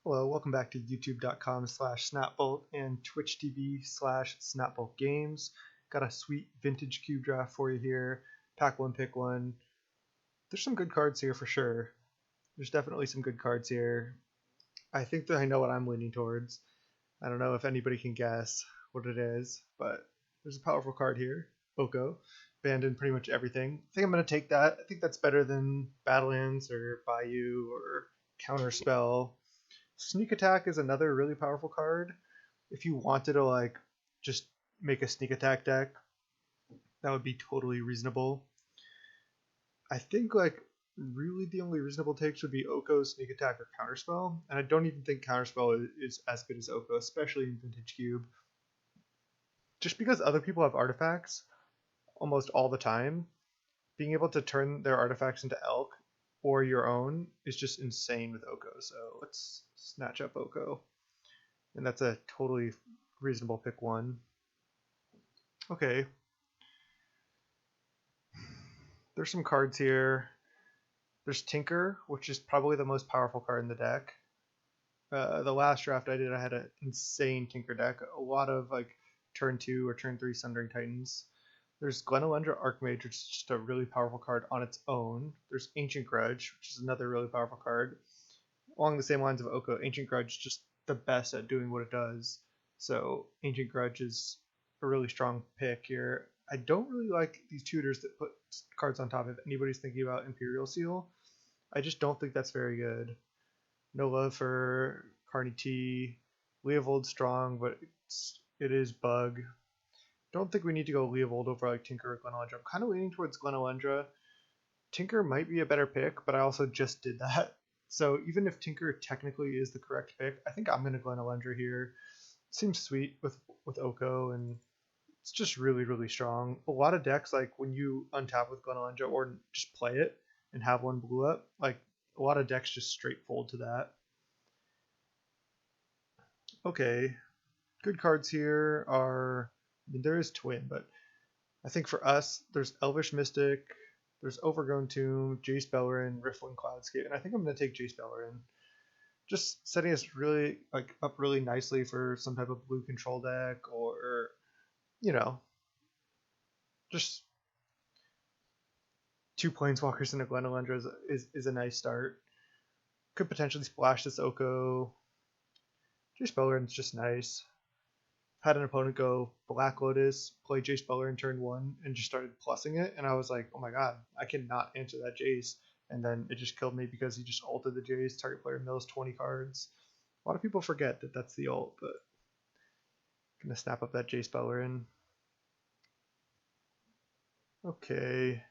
Hello, welcome back to youtube.com/snapbolt and Twitch TV/snapboltgames. Got a sweet vintage cube draft for you here. Pack one, pick one. There's some good cards here for sure. There's definitely some good cards here. I think that I know what I'm leaning towards. I don't know if anybody can guess what it is, but there's a powerful card here. Oko. Banned in pretty much everything. I think I'm going to take that. I think that's better than Battlelands or Bayou or Counterspell. Sneak Attack is another really powerful card. If you wanted to just make a sneak attack deck, that would be totally reasonable. I think really the only reasonable takes would be Oko, Sneak Attack, or Counterspell. And I don't even think Counterspell is as good as Oko, especially in Vintage Cube. Just because other people have artifacts almost all the time, being able to turn their artifacts into Elk or your own is just insane with Oko. So let's snatch up Oko. And that's a totally reasonable pick one. Okay. There's some cards here. There's Tinker, which is probably the most powerful card in the deck. The last draft I did, I had an insane Tinker deck. A lot of turn 2 or turn 3 Sundering Titans. There's Glenalendra Archmage, which is just a really powerful card on its own. There's Ancient Grudge, which is another really powerful card. Along the same lines of Oko, Ancient Grudge is just the best at doing what it does. So Ancient Grudge is a really strong pick here. I don't really like these tutors that put cards on top if anybody's thinking about Imperial Seal. I just don't think that's very good. No love for Carney T. Leovold's strong, but it is bug. Don't think we need to go Leovold over Tinker or Glenalendra. I'm kind of leaning towards Glenalendra. Tinker might be a better pick, but I also just did that. So even if Tinker technically is the correct pick, I think I'm going to Glenalendra here. Seems sweet with Oko, and it's just really, really strong. A lot of decks, when you untap with Glenalendra or just play it and have one blue up, a lot of decks just straight fold to that. Okay, good cards here are... there is Twin, but I think for us, there's Elvish Mystic, there's Overgrown Tomb, Jace Beleren, Riftling Cloudscape, and I think I'm going to take Jace Beleren. Just setting us really up really nicely for some type of blue control deck, or just 2 Planeswalkers and a Glenalendra is a nice start. Could potentially splash this Oko. Jace Beleren's just nice. Had an opponent go Black Lotus, play Jace Beleren turn 1, and just started plussing it, and I was like, oh my god, I cannot answer that Jace. And then it just killed me because he just ulted the Jace. Target player mills 20 cards. A lot of people forget that that's the ult, but I'm gonna snap up that Jace Beleren. Okay.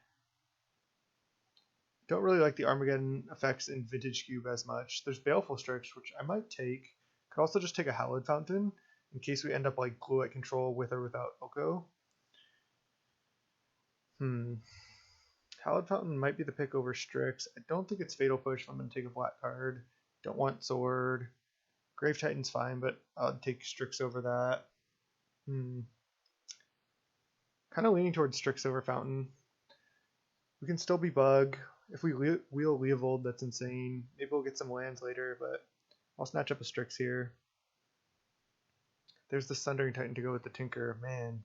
Don't really like the Armageddon effects in Vintage Cube as much. There's Baleful Strix, which I might take. Could also just take a Hallowed Fountain in case we end up Glue Light Control with or without Oko. Hallowed Fountain might be the pick over Strix. I don't think it's Fatal Push if I'm going to take a black card. Don't want Sword. Grave Titan's fine, but I'll take Strix over that. Kind of leaning towards Strix over Fountain. We can still be Bug. If we wheel Leovold, that's insane. Maybe we'll get some lands later, but I'll snatch up a Strix here. There's the Sundering Titan to go with the Tinker. Man.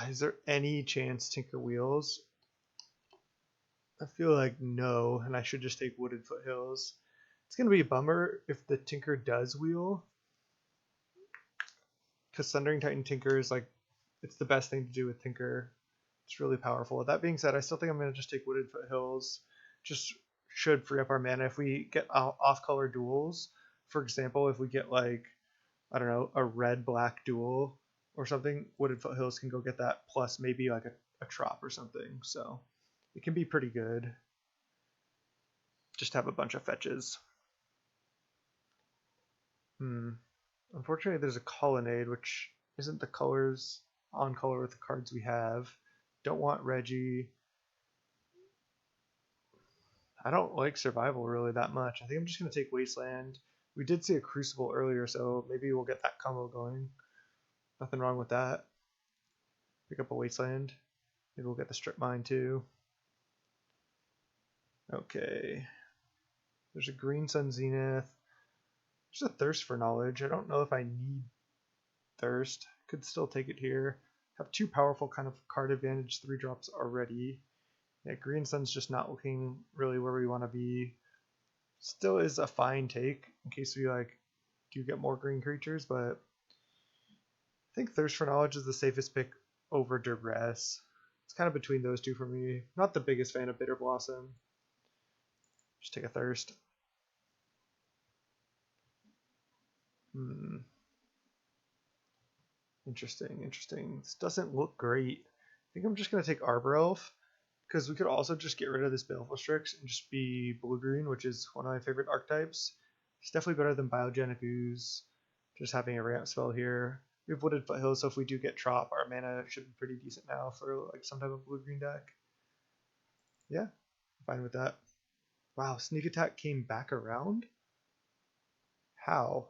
Is there any chance Tinker wheels? I feel like no, and I should just take Wooded Foothills. It's going to be a bummer if the Tinker does wheel, because Sundering Titan Tinker is it's the best thing to do with Tinker. It's really powerful. That being said, I still think I'm going to just take Wooded Foothills. Just should free up our mana if we get off-color duels. For example, if we get I don't know, a red-black duel or something, Wooded Foothills can go get that, plus maybe a Trop or something. So it can be pretty good. Just have a bunch of fetches. Unfortunately, there's a Colonnade, which isn't the colors on color with the cards we have. Don't want Reggie. I don't like Survival really that much. I think I'm just going to take Wasteland. We did see a Crucible earlier, so maybe we'll get that combo going. Nothing wrong with that. Pick up a Wasteland. Maybe we'll get the Strip Mine too. Okay. There's a Green Sun Zenith. There's a Thirst for Knowledge. I don't know if I need Thirst. Could still take it here. Have two powerful kind of card advantage 3-drops already. Yeah, Green Sun's just not looking really where we want to be. Still is a fine take in case we like do get more green creatures, but I think Thirst for Knowledge is the safest pick over Duress. It's kind of between those two for me. Not the biggest fan of Bitter Blossom. Just take a Thirst. Interesting. This doesn't look great. I think I'm just going to take Arbor Elf, because we could also just get rid of this Baleful Strix and just be blue-green, which is one of my favorite archetypes. It's definitely better than Biogenic Ooze, just having a ramp spell here. We have Wooded Foothills, so if we do get Trop, our mana should be pretty decent now for like some type of blue-green deck. Yeah, I'm fine with that. Wow, Sneak Attack came back around? How?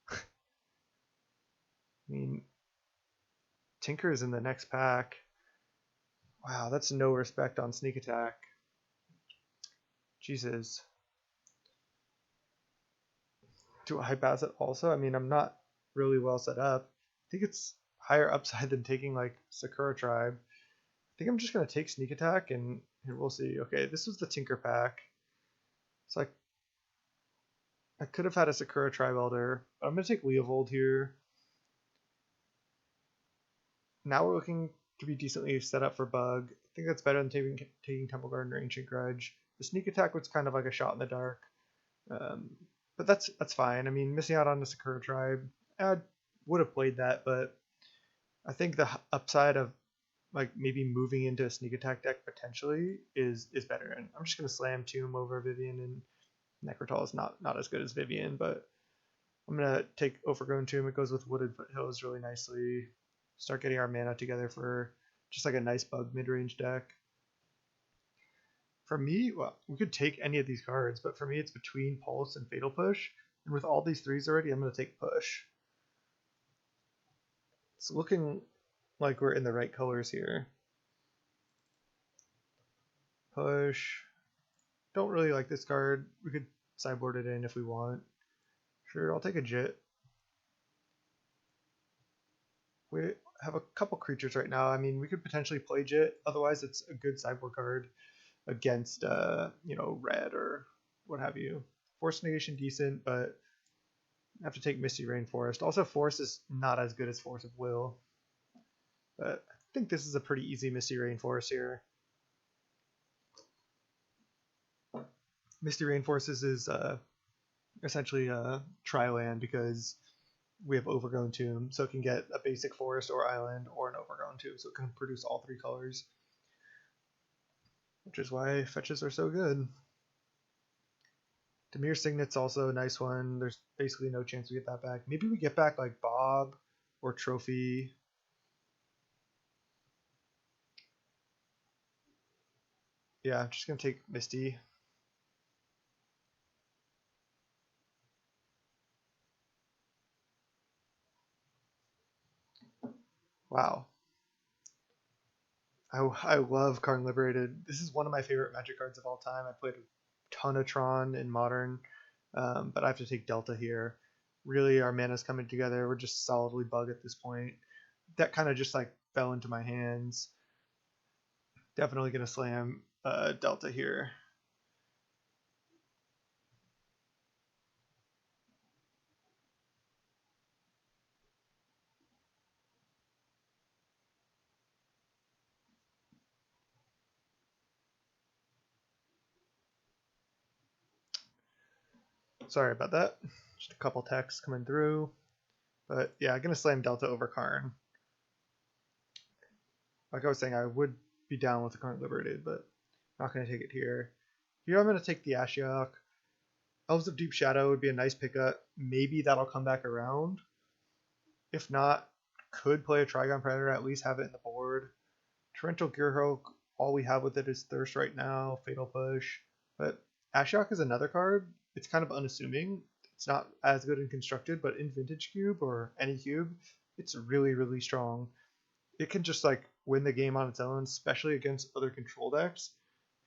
I mean, Tinker is in the next pack. Wow, that's no respect on Sneak Attack. Jesus. Do I pass it also? I mean, I'm not really well set up. I think it's higher upside than taking like Sakura Tribe. I think I'm just going to take Sneak Attack and we'll see. Okay, this was the Tinker pack. So I could have had a Sakura Tribe Elder, but I'm going to take Leovold here. Now we're looking to be decently set up for Bug. I think that's better than taking Temple Garden or Ancient Grudge. The Sneak Attack was kind of like a shot in the dark. But that's fine. I mean, missing out on the Sakura Tribe, I would have played that, but I think the upside of like maybe moving into a Sneak Attack deck potentially is better. And I'm just going to slam Tomb over Vivian, and Necrotal is not as good as Vivian, but I'm going to take Overgrown Tomb. It goes with Wooded Foothills really nicely. Start getting our mana together for just like a nice Bug mid-range deck. For me, well, we could take any of these cards, but for me it's between Pulse and Fatal Push. And with all these 3s already, I'm going to take Push. It's looking like we're in the right colors here. Push. Don't really like this card. We could sideboard it in if we want. Sure, I'll take a Jit. We have a couple creatures right now. I mean, we could potentially play Jit. Otherwise, it's a good sideboard card against, you know, red or what have you. Force Negation decent, but I have to take Misty Rainforest. Also, Force is not as good as Force of Will. But I think this is a pretty easy Misty Rainforest here. Misty Rainforest is essentially a tri-land because we have Overgrown Tomb, so it can get a basic forest or island or an Overgrown Tomb, so it can produce all 3 colors. Which is why fetches are so good. Demir Signet's also a nice one. There's basically no chance we get that back. Maybe we get back like Bob or Trophy. Yeah, I'm just going to take Misty. Wow. I love Karn Liberated. This is one of my favorite Magic cards of all time. I played a ton of Tron in Modern, but I have to take Delta here. Really, our mana's coming together. We're just solidly Bug at this point. That kind of just like fell into my hands. Definitely going to slam Delta here. Sorry about that. Just a couple texts coming through. But yeah, I'm going to slam Delta over Karn. Like I was saying, I would be down with the Karn Liberated, but not going to take it here. Here I'm going to take the Ashiok. Elves of Deep Shadow would be a nice pickup. Maybe that'll come back around. If not, could play a Trigon Predator, at least have it in the board. Torrential Gearhulk, all we have with it is Thirst right now, Fatal Push. But Ashiok is another card. It's kind of unassuming. It's not as good in Constructed, but in Vintage Cube or any cube, it's really, really strong. It can just like win the game on its own, especially against other control decks,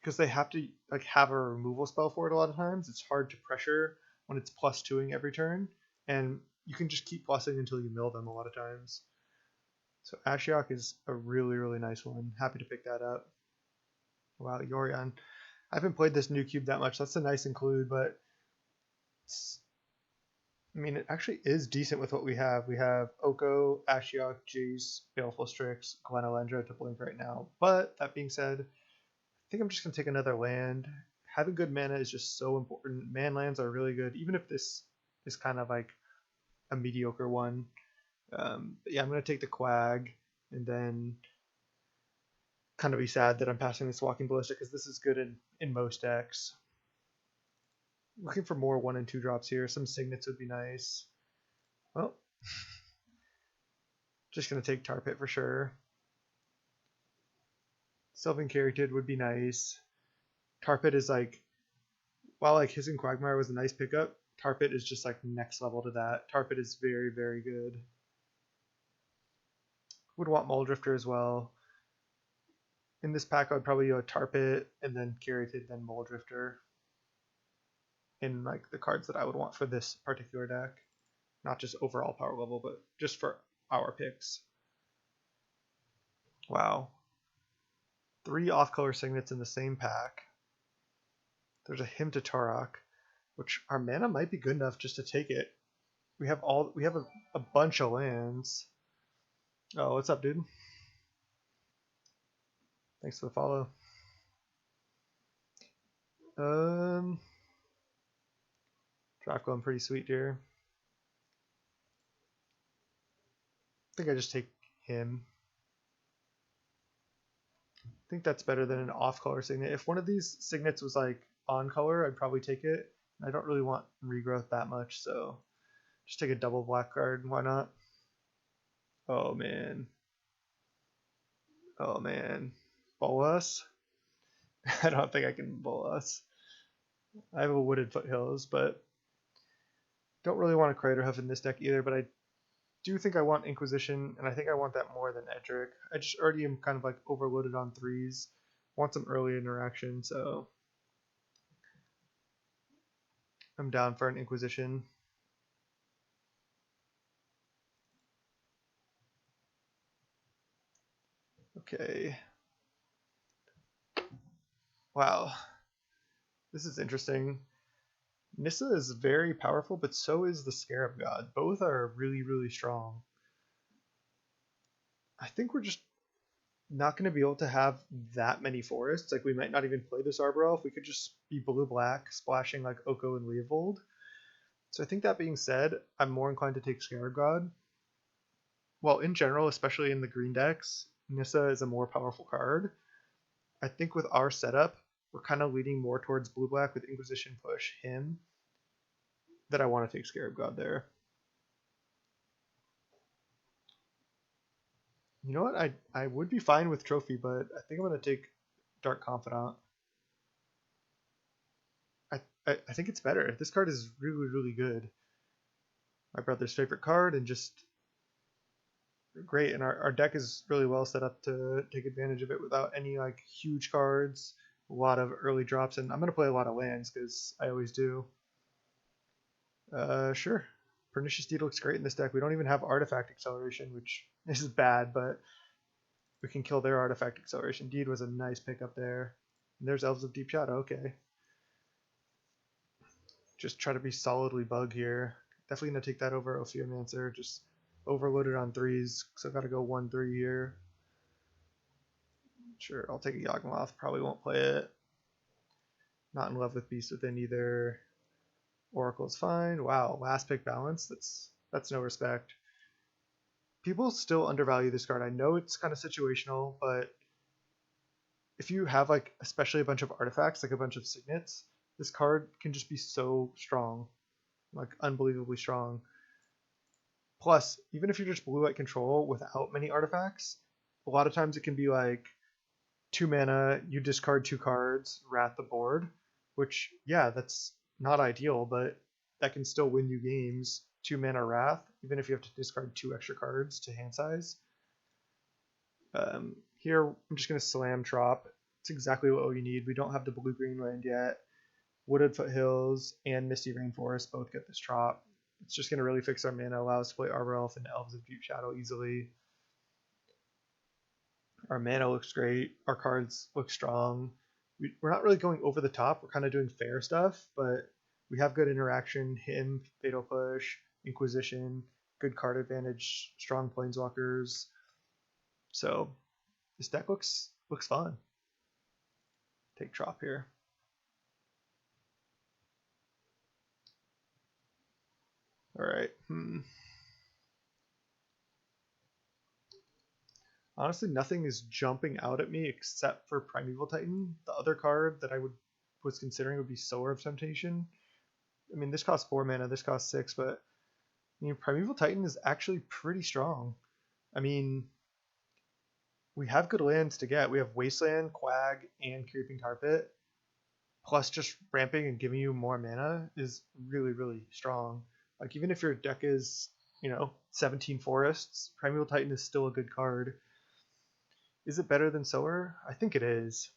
because they have to like have a removal spell for it a lot of times. It's hard to pressure when it's +2ing every turn, and you can just keep plussing until you mill them a lot of times. So Ashiok is a really, really nice one. Happy to pick that up. Wow, Yorion. I haven't played this new cube that much. That's a nice include, but I mean, it actually is decent with what we have. We have Oko, Ashiok, Jace, Baleful Strix, Glenalendra to blink right now. But that being said, I think I'm just going to take another land. Having good mana is just so important. Man lands are really good, even if this is kind of like a mediocre one. But yeah, I'm going to take the Quag and then kind of be sad that I'm passing this Walking Ballista because this is good in most decks. Looking for more 1 and 2 drops here. Some Signets would be nice. Well, just going to take Tar Pit for sure. Sylvan Caryatid would be nice. Tar Pit is like, while like Hissing Quagmire was a nice pickup, Tar Pit is just like next level to that. Tar Pit is very, very good. Would want Muldrifter as well. In this pack, I would probably go Tar Pit and then Caryatid, then Muldrifter. In like the cards that I would want for this particular deck. Not just overall power level, but just for our picks. Wow. 3 off-color Signets in the same pack. There's a Hymn to Tarok, which our mana might be good enough just to take it. We have a bunch of lands. Oh, what's up, dude? Thanks for the follow. Draft going pretty sweet here. I think I just take him. I think that's better than an off-color Signet. If one of these Signets was like on color, I'd probably take it. I don't really want regrowth that much, so just take a double black card. Why not? Oh man. Oh man. Bolas? I don't think I can Bolas. I have a Wooded Foothills, but don't really want a Craterhoof in this deck either, but I do think I want Inquisition, and I think I want that more than Edric. I just already am kind of like overloaded on 3s. Want some early interaction, so I'm down for an Inquisition. Okay. Wow. This is interesting. Nissa is very powerful, but so is the Scarab God. Both are really, really strong. I think we're just not going to be able to have that many forests. Like, we might not even play this Arbor Elf. We could just be blue-black, splashing like Oko and Leovold. So I think that being said, I'm more inclined to take Scarab God. Well, in general, especially in the green decks, Nissa is a more powerful card. I think with our setup, we're kind of leaning more towards blue-black with Inquisition push him, that I want to take Scarab God there. You know what? I would be fine with Trophy, but I think I'm going to take Dark Confidant. I think it's better. This card is really, really good. My brother's favorite card, and just great. And our deck is really well set up to take advantage of it without any like huge cards, a lot of early drops, and I'm going to play a lot of lands because I always do. Sure. Pernicious Deed looks great in this deck. We don't even have Artifact Acceleration, which is bad, but we can kill their Artifact Acceleration. Deed was a nice pickup there. And there's Elves of Deep Shadow. Okay. Just try to be solidly bug here. Definitely going to take that over Ophiomancer. Just overloaded on 3s, so I've got to go 1-3 here. Sure, I'll take a Yawgmoth. Probably won't play it. Not in love with Beast Within either. Oracle's fine. Wow, last pick balance. That's no respect. People still undervalue this card. I know it's kind of situational, but if you have like especially a bunch of artifacts, like a bunch of Signets, this card can just be so strong, like unbelievably strong. Plus, even if you're just blue-white control without many artifacts, a lot of times it can be like 2 mana, you discard 2 cards, wrath the board, which, yeah, that's not ideal, but that can still win you games. 2 mana wrath, even if you have to discard 2 extra cards to hand size. Here, I'm just going to slam Trop. It's exactly what we need. We don't have the blue-green land yet. Wooded Foothills and Misty Rainforest both get this drop. It's just going to really fix our mana, allow us to play Arbor Elf and Elves of Deep Shadow easily. Our mana looks great. Our cards look strong. We're not really going over the top. We're kind of doing fair stuff, but we have good interaction. Him, Fatal Push, Inquisition, good card advantage, strong Planeswalkers. So this deck looks fun. Take Trop here. All right. Honestly, nothing is jumping out at me except for Primeval Titan. The other card that I was considering would be Sower of Temptation. I mean, this costs 4 mana, this costs 6, but Primeval Titan is actually pretty strong. I mean, we have good lands to get. We have Wasteland, Quag, and Creeping Tar Pit. Plus, just ramping and giving you more mana is really, really strong. Like, even if your deck is, 17 forests, Primeval Titan is still a good card. Is it better than Sower? I think it is.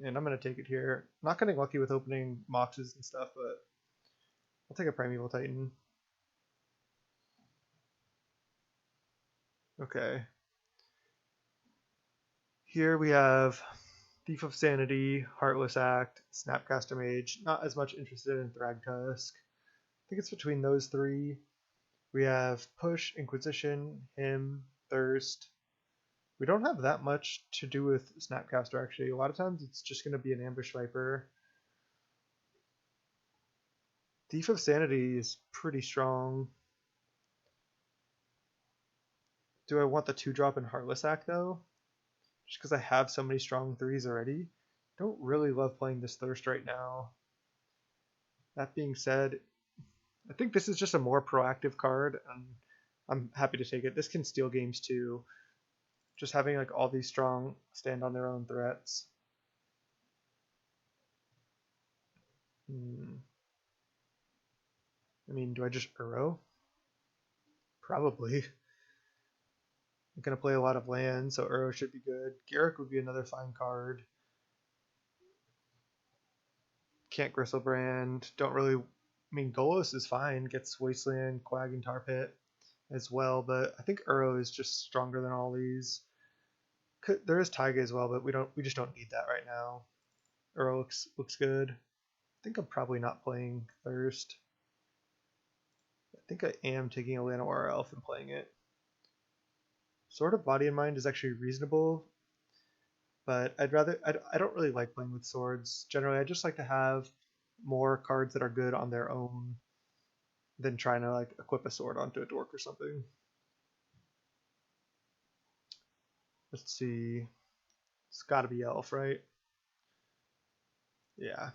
And I'm going to take it here. I'm not getting lucky with opening Moxes and stuff, but I'll take a Primeval Titan. Okay. Here we have Thief of Sanity, Heartless Act, Snapcaster Mage. Not as much interested in Thragtusk. I think it's between those three. We have Push, Inquisition, Him, Thirst. We don't have that much to do with Snapcaster, actually. A lot of times it's just going to be an Ambush Viper. Thief of Sanity is pretty strong. Do I want the 2-drop in Heartless Act, though? Just because I have so many strong 3s already. Don't really love playing this Thirst right now. That being said, I think this is just a more proactive card, and I'm happy to take it. This can steal games too. Just having like all these strong stand on their own threats. I mean, do I just Uro? Probably. I'm going to play a lot of land, so Uro should be good. Garruk would be another fine card. Can't Gristlebrand. Don't really... I mean, Golos is fine. Gets Wasteland, Quag, and Tar Pit as well, but I think Uro is just stronger than all these. There is Taiga as well, but we just don't need that right now. Uro looks good. I think I'm probably not playing Thirst. I think I am taking a Llanowar Elf and playing it. Sword of Body and Mind is actually reasonable, but I don't really like playing with swords. Generally, I just like to have more cards that are good on their own than trying to like equip a sword onto a dork or something. Let's see. It's got to be Elf, right? Yeah.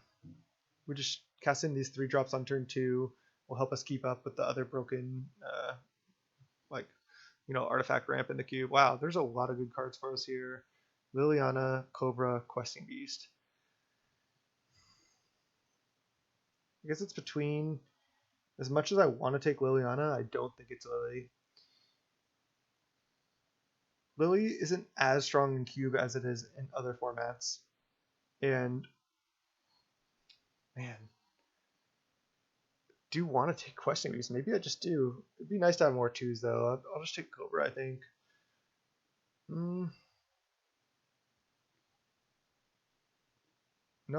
We just cast in these 3 drops on turn 2. Will help us keep up with the other broken, artifact ramp in the cube. Wow, there's a lot of good cards for us here. Liliana, Cobra, Questing Beast. I guess it's between... As much as I want to take Liliana, I don't think it's Lily. Lily isn't as strong in cube as it is in other formats. And... Man... do want to take Questing Beast. Maybe I just do. It'd be nice to have more 2s, though. I'll just take Cobra, I think. No,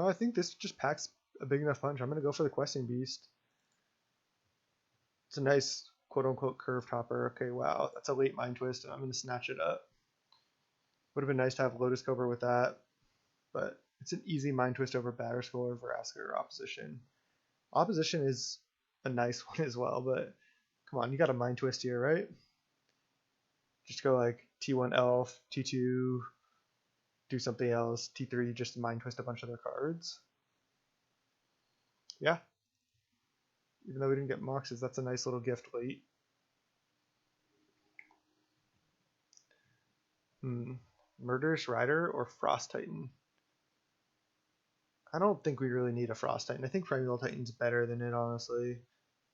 I think this just packs a big enough punch. I'm going to go for the Questing Beast. It's a nice quote-unquote curved hopper. Okay, wow. That's a late Mind Twist, and I'm going to snatch it up. Would have been nice to have Lotus Cobra with that, but it's an easy Mind Twist over Batterskull or Vraska or Opposition. Opposition is a nice one as well, but come on, you got a Mind Twist here, right? Just go like T1 Elf, T2, do something else, T3, just Mind Twist a bunch of their cards. Yeah. Even though we didn't get Moxes, that's a nice little gift late. Murderous Rider or Frost Titan? I don't think we really need a Frost Titan. I think Primeval Titan's better than it, honestly,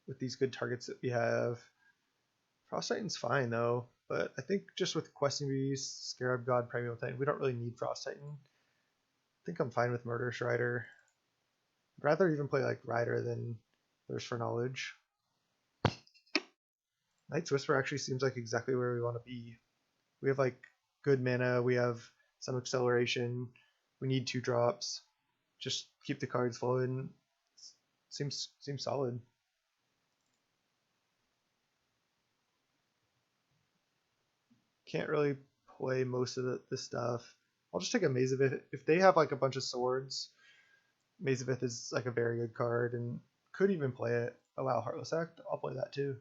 with these good targets that we have. Frost Titan's fine, though, but I think just with Questing Beast, Scarab God, Primeval Titan, we don't really need Frost Titan. think I'm fine with Murderous Rider. I'd rather even play like Rider than Thirst for Knowledge. Knight's Whisper actually seems like exactly where we want to be. We have like good mana, we have some acceleration, we need 2 drops. Just keep the cards flowing. Seems solid. Can't really play most of this stuff. I'll just take a Maze of It. If they have like a bunch of swords, Maze of It is like a very good card and could even play it. Oh wow, Heartless Act, I'll play that too.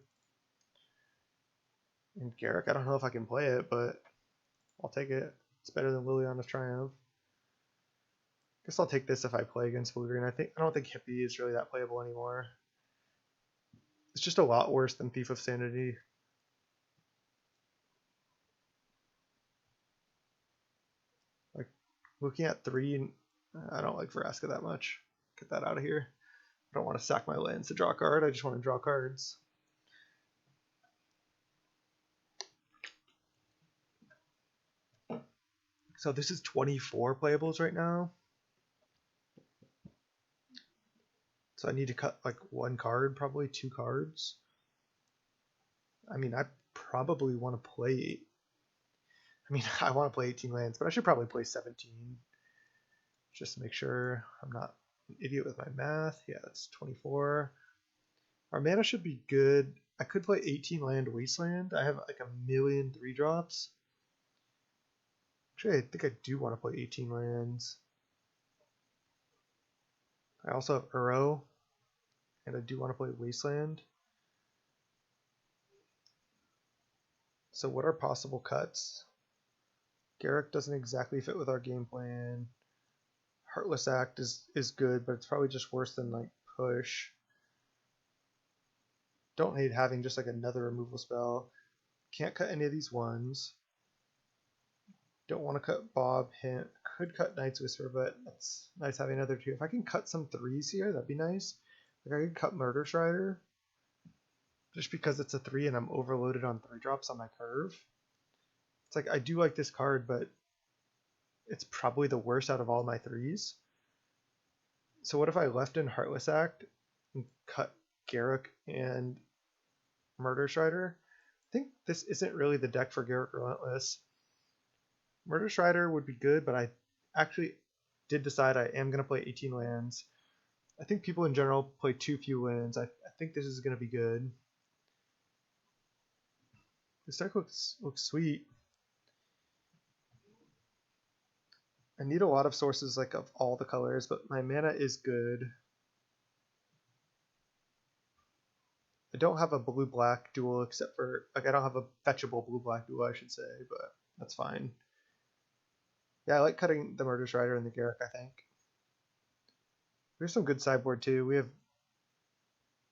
And Garrick, I don't know if I can play it, but I'll take it. It's better than Liliana's Triumph. Guess I'll take this if I play against blue green. I don't think Hippie is really that playable anymore. It's just a lot worse than Thief of Sanity. Like looking at 3, I don't like Vraska that much. Get that out of here. I don't want to sack my lands to draw a card. I just want to draw cards. So this is 24 playables right now. So I need to cut like 1 card, probably 2 cards. I mean, I probably want to play. I mean, I want to play 18 lands, but I should probably play 17. Just to make sure I'm not an idiot with my math. Yeah, that's 24. Our mana should be good. I could play 18 land Wasteland. I have like a million 3-drops. Actually, I think I do want to play 18 lands. I also have Uro, and I do want to play Wasteland. So what are possible cuts? Garrick doesn't exactly fit with our game plan. Heartless Act is good, but it's probably just worse than like Push. Don't hate having just like another removal spell. Can't cut any of these ones. Don't want to cut Bob Hint. Could cut Knight's Whisper, but that's nice having another 2. If I can cut some 3s here, that'd be nice. Like I could cut Murderous Rider. Just because it's a 3 and I'm overloaded on 3-drops on my curve. It's like I do like this card, but it's probably the worst out of all my 3s. So what if I left in Heartless Act and cut Garrick and Murderous Rider? I think this isn't really the deck for Garrick Relentless. Murderous Rider would be good, but I actually did decide I am going to play 18 lands. I think people in general play too few lands. I think this is going to be good. This deck looks sweet. I need a lot of sources like of all the colors, but my mana is good. I don't have a blue-black duel except for, like I don't have a fetchable blue-black duel, I should say, but that's fine. Yeah, I like cutting the Murderous Rider and the Garrick, I think. There's some good sideboard too. We have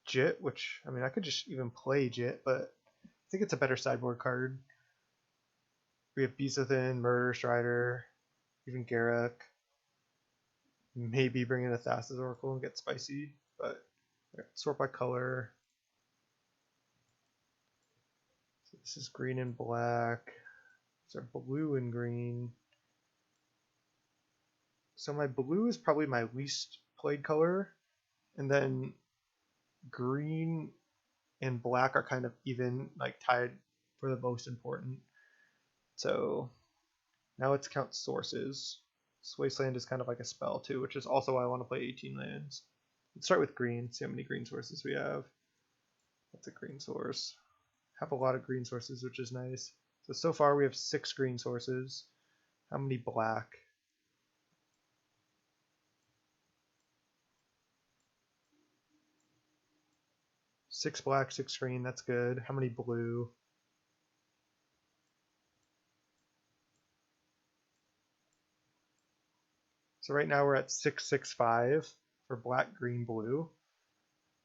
Jit, which, I mean, I could just even play Jit, but I think it's a better sideboard card. We have Beastothin, Murderous Rider, even Garrick. Maybe bring in a Thassa's Oracle and get spicy, but sort by color. So this is green and black. These are blue and green. So my blue is probably my least played color, and then green and black are kind of even, like tied for the most important. So now let's count sources. This Wasteland is kind of like a spell too, which is also why I want to play 18 lands. Let's start with green, see how many green sources we have. That's a green source. Have a lot of green sources, which is nice. So far we have 6 green sources. How many black? 6 black, 6 green, that's good. How many blue? So right now we're at 665 for black, green, blue.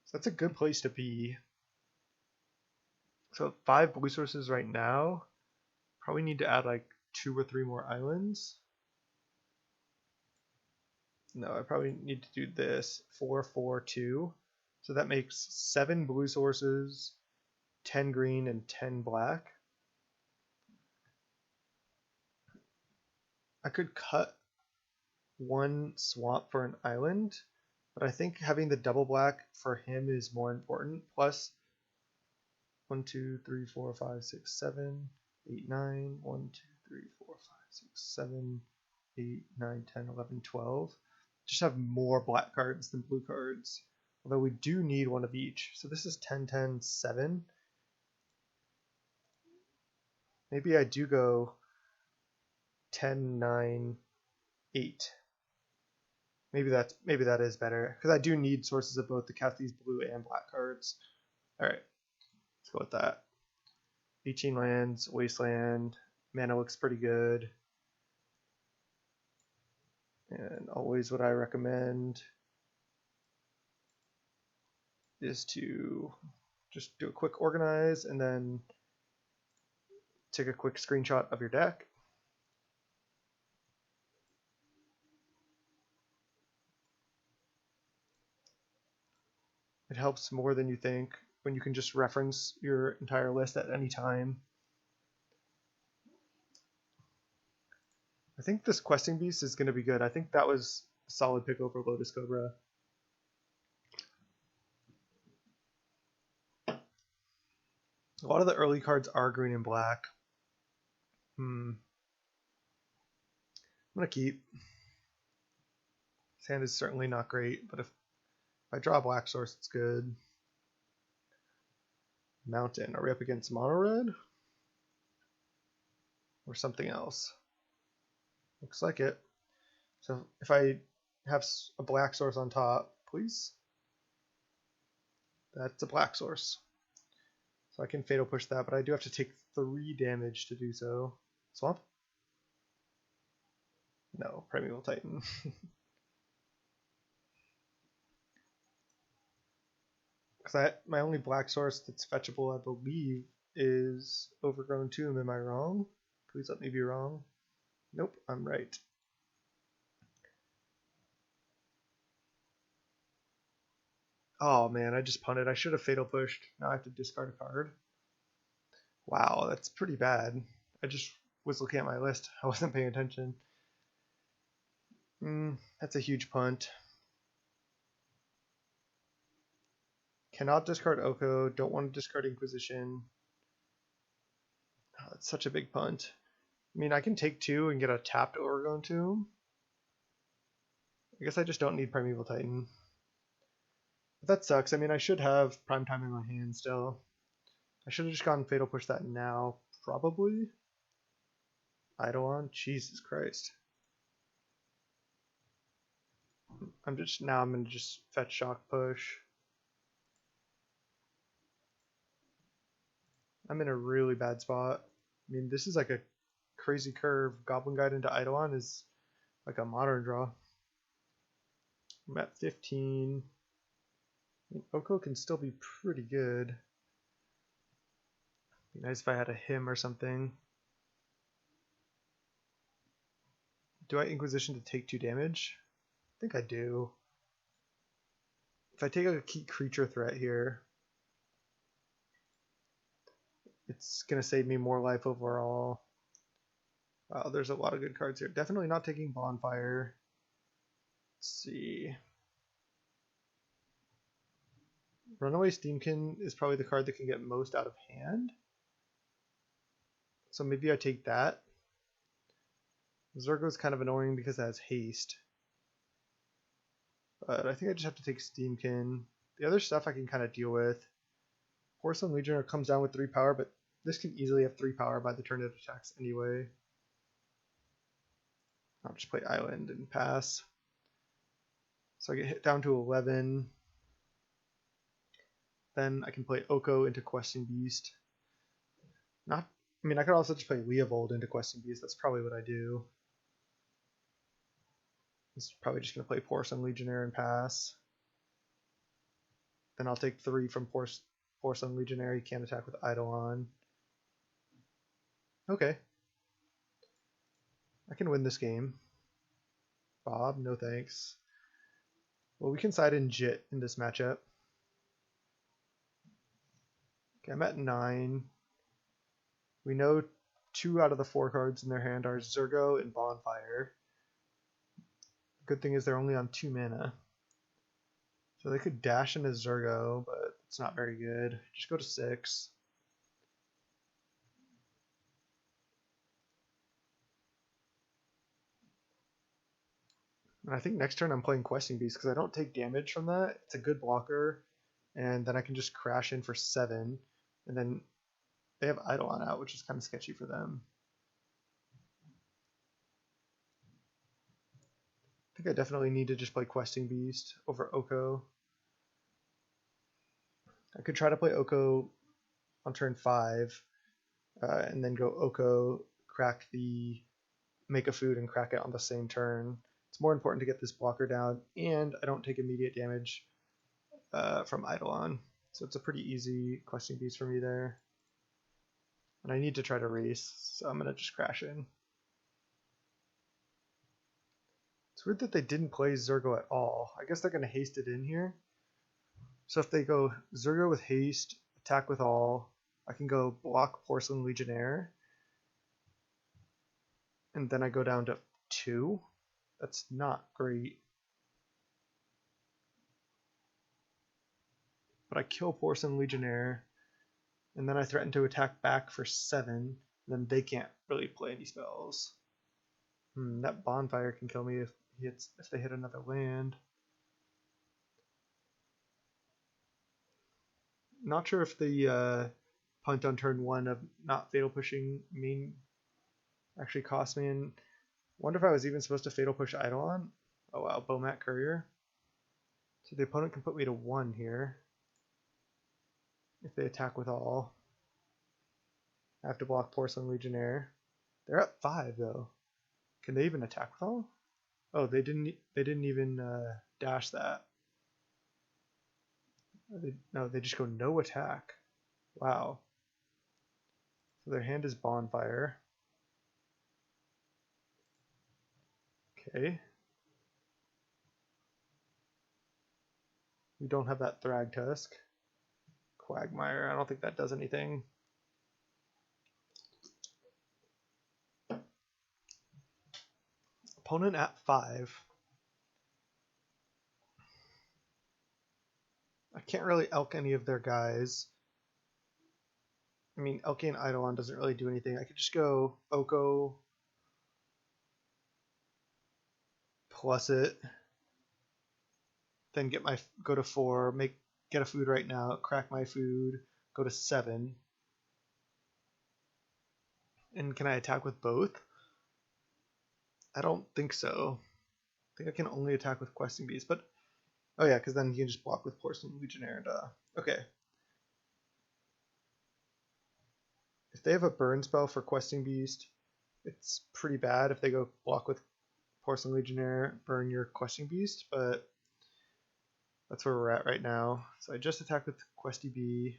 So that's a good place to be. So 5 blue sources right now. Probably need to add like 2 or 3 more islands. No, I probably need to do this. 4, 4, 2. So that makes 7 blue sources, 10 green, and 10 black. I could cut 1 swamp for an island, but I think having the double black for him is more important. Plus 1, 2, 3, 4, 5, 6, 7, 8, 9, 1, 2, 3, 4, 5, 6, 7, 8, 9, 10, 11, 12. Just have more black cards than blue cards. Although we do need one of each. So this is 10, 10, 7. Maybe I do go 10, 9, 8. Maybe that is better. Because I do need sources of both to cast these blue and black cards. Alright. Let's go with that. 18 lands, wasteland. Mana looks pretty good. And always what I recommend is to just do a quick organize and then take a quick screenshot of your deck. It helps more than you think when you can just reference your entire list at any time. I think this Questing Beast is going to be good. I think that was a solid pick over Lotus Cobra. A lot of the early cards are green and black. I'm going to keep. This hand is certainly not great, but if I draw a black source, it's good. Mountain. Are we up against mono red? Or something else? Looks like it. So if I have a black source on top, please. That's a black source. So I can Fatal Push that, but I do have to take 3 damage to do so. Swamp? No, Primeval Titan. Because my only black source that's fetchable, I believe, is Overgrown Tomb. Am I wrong? Please let me be wrong. Nope, I'm right. Oh man, I just punted. I should have Fatal Pushed. Now I have to discard a card. Wow, that's pretty bad. I just was looking at my list. I wasn't paying attention. That's a huge punt. Cannot discard Oko. Don't want to discard Inquisition. Oh, that's such a big punt. I mean, I can take 2 and get a tapped Overgrown Tomb. I guess I just don't need Primeval Titan. But that sucks. I mean, I should have Primetime in my hand still. I should have just gone Fatal Push that now, probably. Eidolon? Jesus Christ. I'm going to just fetch Shock Push. I'm in a really bad spot. I mean, this is like a crazy curve. Goblin Guide into Eidolon is like a modern draw. I'm at 15. I mean, Oko can still be pretty good. Be nice if I had a him or something. Do I Inquisition to take 2 damage? I think I do. If I take a key creature threat here, it's going to save me more life overall. Wow, there's a lot of good cards here. Definitely not taking Bonfire. Let's see. Runaway Steamkin is probably the card that can get most out of hand. So maybe I take that. Zergo is kind of annoying because it has haste. But I think I just have to take Steamkin. The other stuff I can kind of deal with. Porcelain Legionnaire comes down with 3 power, but this can easily have 3 power by the turn it attacks anyway. I'll just play Island and pass. So I get hit down to 11. Then I can play Oko into Questing Beast. I could also just play Leovold into Questing Beast. That's probably what I do. It's probably just going to play Porcelain Legionnaire and pass. Then I'll take 3 from Porcelain Legionnaire. He can't attack with Eidolon. Okay. I can win this game. Bob, no thanks. Well, we can side in Jit in this matchup. Okay, I'm at 9. We know 2 out of the 4 cards in their hand are Zergo and Bonfire. Good thing is they're only on 2 mana. So they could dash into Zurgo, but it's not very good. Just go to 6. And I think next turn I'm playing Questing Beast because I don't take damage from that. It's a good blocker. And then I can just crash in for 7. And then they have Eidolon out, which is kind of sketchy for them. I think I definitely need to just play Questing Beast over Oko. I could try to play Oko on turn 5, and then go Oko, crack the make a food, and crack it on the same turn. It's more important to get this blocker down, and I don't take immediate damage from Eidolon. So it's a pretty easy Questing Beast for me there. And I need to try to race, so I'm going to just crash in. It's weird that they didn't play Zurgo at all. I guess they're going to haste it in here. So if they go Zurgo with haste, attack with all, I can go block Porcelain Legionnaire. And then I go down to 2. That's not great. But I kill Porcelain Legionnaire, and then I threaten to attack back for 7, and then they can't really play any spells. That Bonfire can kill me if they hit another land. Not sure if the punt on turn 1 of not Fatal Pushing actually cost me. And wonder if I was even supposed to Fatal Push Eidolon. Oh wow, Bomat Courier. So the opponent can put me to 1 here if they attack with all. I have to block Porcelain Legionnaire. They're at 5 though. Can they even attack with all? Oh, they didn't even dash that. No, they just go no attack. Wow. So their hand is Bonfire. Okay. We don't have that Thragtusk. Quagmire, I don't think that does anything. Opponent at 5. I can't really Elk any of their guys. I mean, Elking Eidolon doesn't really do anything. I could just go Oko plus it, then go to 4, get a food right now, crack my food, go to 7. And can I attack with both? I don't think so. I think I can only attack with Questing Beast, but oh yeah, because then you can just block with Porcelain Legionnaire. Okay. If they have a burn spell for Questing Beast, it's pretty bad if they go block with Porcelain Legionnaire, burn your Questing Beast, but that's where we're at right now. So I just attack with Questy Bee.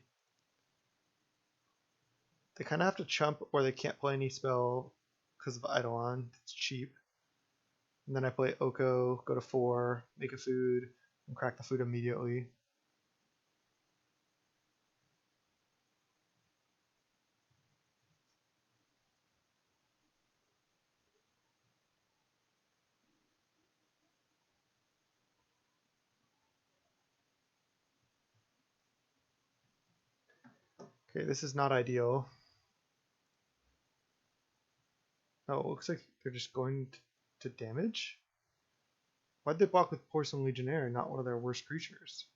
They kind of have to chump or they can't play any spell because of Eidolon. It's cheap. And then I play Oko, go to 4, make a food, and crack the food immediately. Okay, this is not ideal. Oh, it looks like they're just going to damage? Why'd they block with Porcelain Legionnaire and not one of their worst creatures?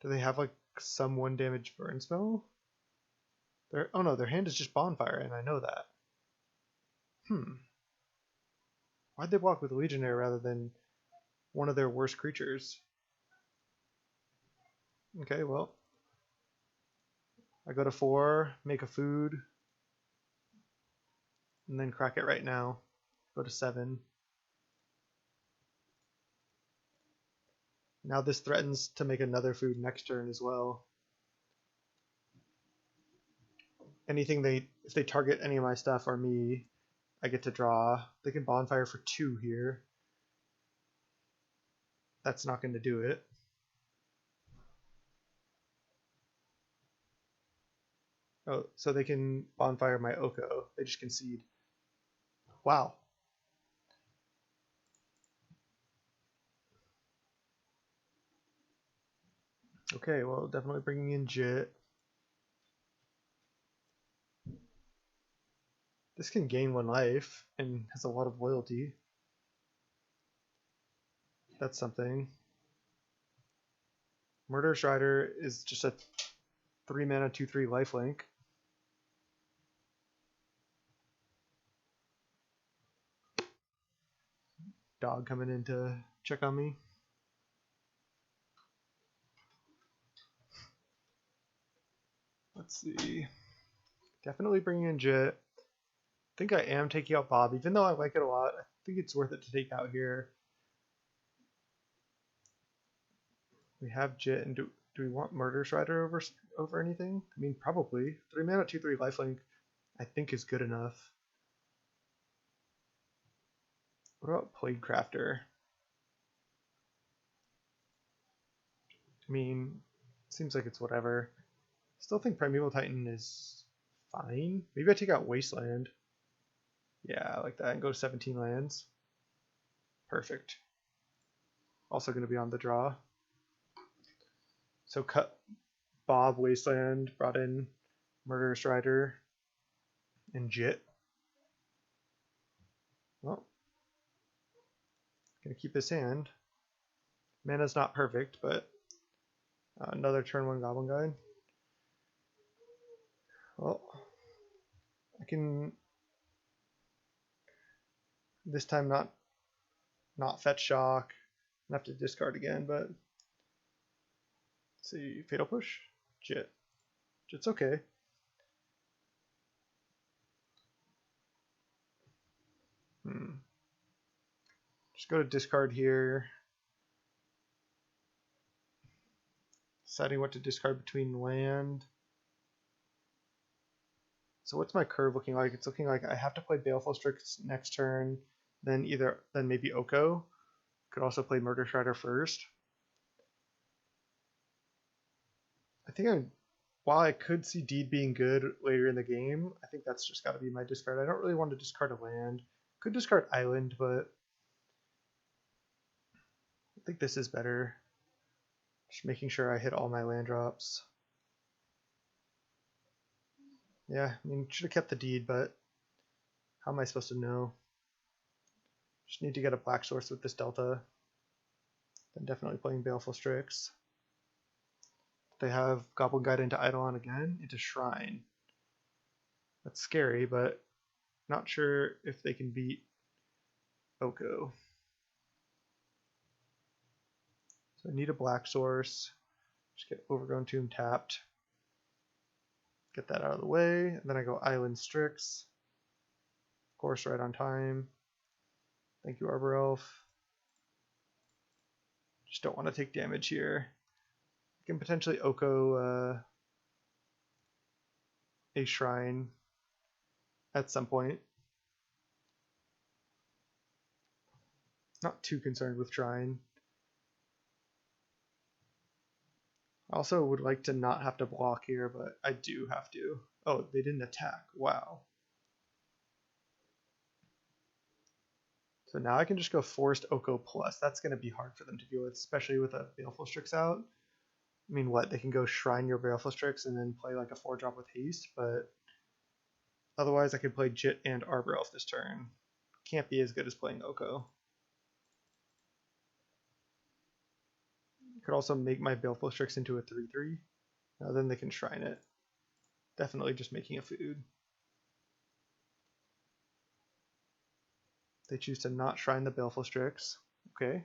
Do they have like some 1 damage burn spell? Oh no, their hand is just Bonfire, and I know that. Why'd they block with Legionnaire rather than one of their worst creatures? Okay, well. I go to 4, make a food, and then crack it right now. Go to 7. Now this threatens to make another food next turn as well. If they target any of my stuff or me, I get to draw. They can Bonfire for 2 here. That's not going to do it. Oh, so they can Bonfire my Oko. They just concede. Wow. Okay, well, definitely bringing in Jit. This can gain 1 life and has a lot of loyalty. That's something. Murderous Rider is just a 3 mana 2/3 lifelink. Dog coming in to check on me. Let's see. Definitely bringing in Jit. I think I am taking out Bob, even though I like it a lot. I think it's worth it to take out here. We have Jit, and do we want Murderous Rider over anything? I mean, probably. 3 mana 2/3 lifelink, I think, is good enough. What about Plague Crafter? I mean, seems like it's whatever. Still think Primeval Titan is fine. Maybe I take out Wasteland. Yeah, I like that, and go to 17 lands. Perfect. Also going to be on the draw. So cut Bob, Wasteland, brought in Murderous Rider, and Jit. Well, gonna keep his hand. Mana's not perfect, but another turn 1 Goblin Guide. Well, I can this time not fetch shock. I have to discard again, but let's see, Fatal Push, Jit. Jit's okay. Just go to discard here. Deciding what to discard between land. So what's my curve looking like? It's looking like I have to play Baleful Strix next turn, then maybe Oko. Could also play Murderous Rider first. I think while I could see Deed being good later in the game, I think that's just got to be my discard. I don't really want to discard a land. Could discard Island, but I think this is better. Just making sure I hit all my land drops. Yeah, I mean, should have kept the Deed, but how am I supposed to know? Just need to get a black source with this Delta. Then definitely playing Baleful Strix. They have Goblin Guide into Eidolon again, into Shrine. That's scary, but not sure if they can beat Oko. So I need a black source. Just get Overgrown Tomb tapped. Get that out of the way. And then I go Island Strix. Of course, right on time. Thank you, Arbor Elf. Just don't want to take damage here. I can potentially Oko a Shrine at some point. Not too concerned with Shrine. I also would like to not have to block here, but I do have to. Oh, they didn't attack. Wow. So now I can just go Forest Oko Plus. That's going to be hard for them to deal with, especially with a Baleful Strix out. I mean, what? They can go Shrine your Baleful Strix and then play like a 4-drop with haste, but otherwise I could play Jit and Arbor Elf this turn. Can't be as good as playing Oko. Could also make my Baleful Strix into a 3/3. Now then they can Shrine it. Definitely just making a food. They choose to not Shrine the Baleful Strix. Okay.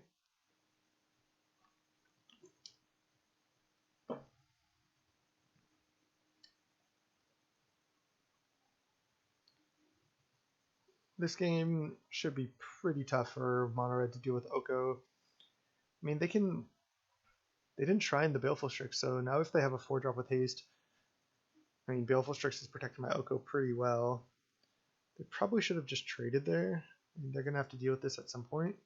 This game should be pretty tough for Mono Red to deal with Oko. I mean, they didn't Shrine the Baleful Strix, so now if they have a 4-drop with haste, I mean, Baleful Strix is protecting my Oko pretty well. They probably should have just traded there. I mean, they're going to have to deal with this at some point.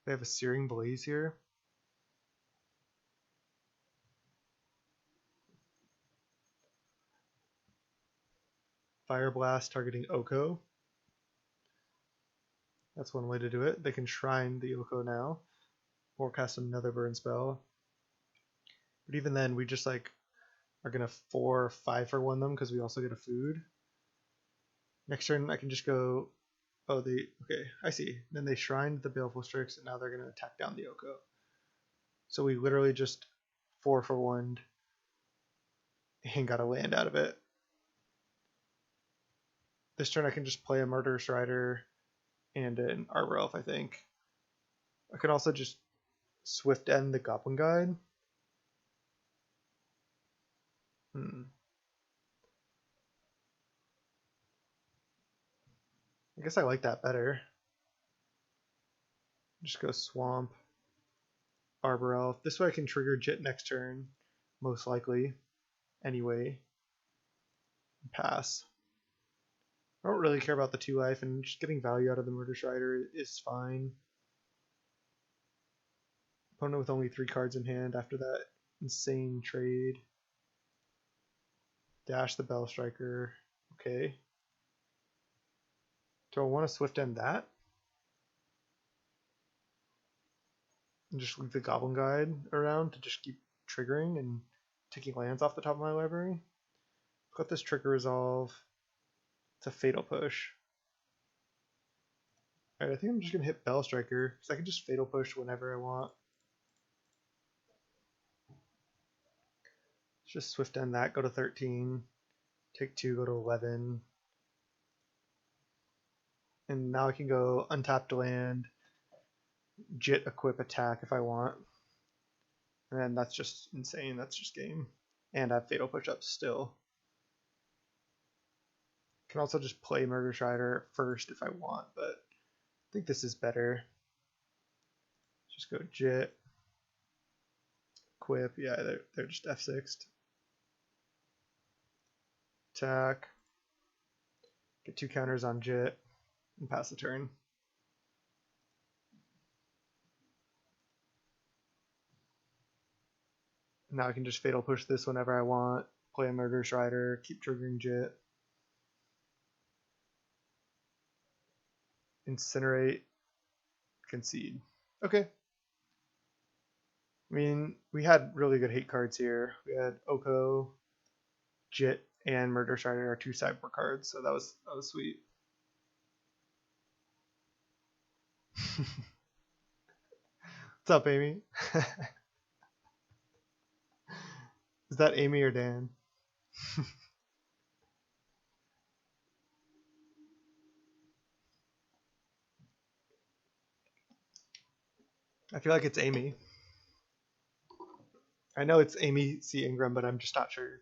They have a Searing Blaze here. Fire Blast targeting Oko. That's one way to do it. They can Shrine the Oko now. or cast another burn spell. But even then, we just like are gonna 4 or 5 for 1 them because we also get a food. Next turn, I can just go. Oh, okay. I see. Then they shrined the Baleful Strix, and now they're gonna attack down the Oko. So we literally just 4 for 1 and got a land out of it. This turn, I can just play a Murderous Rider and an Arbor Elf, I think. I can also just Swift End the Goblin Guide. I guess I like that better. Just go Swamp, Arbor Elf. This way I can trigger Jit next turn, most likely. Anyway. Pass. I don't really care about the 2 life, and just getting value out of the Murderous Rider is fine. Opponent with only 3 cards in hand after that insane trade. Dash the Bell Striker. Okay. Do I want to Swift End that? And just leave the Goblin Guide around to just keep triggering and taking lands off the top of my library? Let this trigger resolve to Fatal Push. Alright, I think I'm just going to hit Bell Striker, because I can just Fatal Push whenever I want. Let's just Swift End that, go to 13. Take 2, go to 11. And now I can go untapped land, Jit equip attack if I want. And then that's just insane, that's just game. And I have Fatal Push up still. Can also just play Murderous Rider first if I want, but I think this is better. Just go Jit, equip, yeah, they're just F6'd. Attack, get 2 counters on Jit, and pass the turn. Now I can just Fatal Push this whenever I want, play a Murderous Rider, keep triggering Jit. Incinerate, concede. Okay. I mean, we had really good hate cards here. We had Oko, Jit, and Murderous Rider are 2 sideboard cards, so that was sweet. What's up, Amy? Is that Amy or Dan? I feel like it's Amy. I know it's Amy C. Ingram, but I'm just not sure.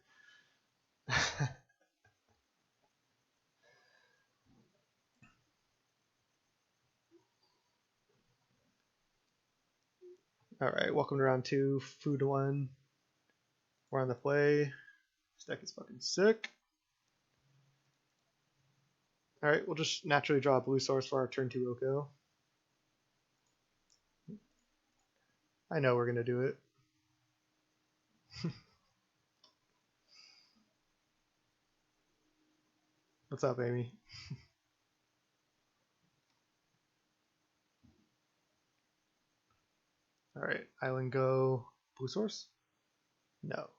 Alright, welcome to round 2, food 1. We're on the play. This deck is fucking sick. Alright, we'll just naturally draw a blue source for our turn 2 Oko. I know we're gonna do it. What's up, Amy? Alright, Island Go, blue source? No.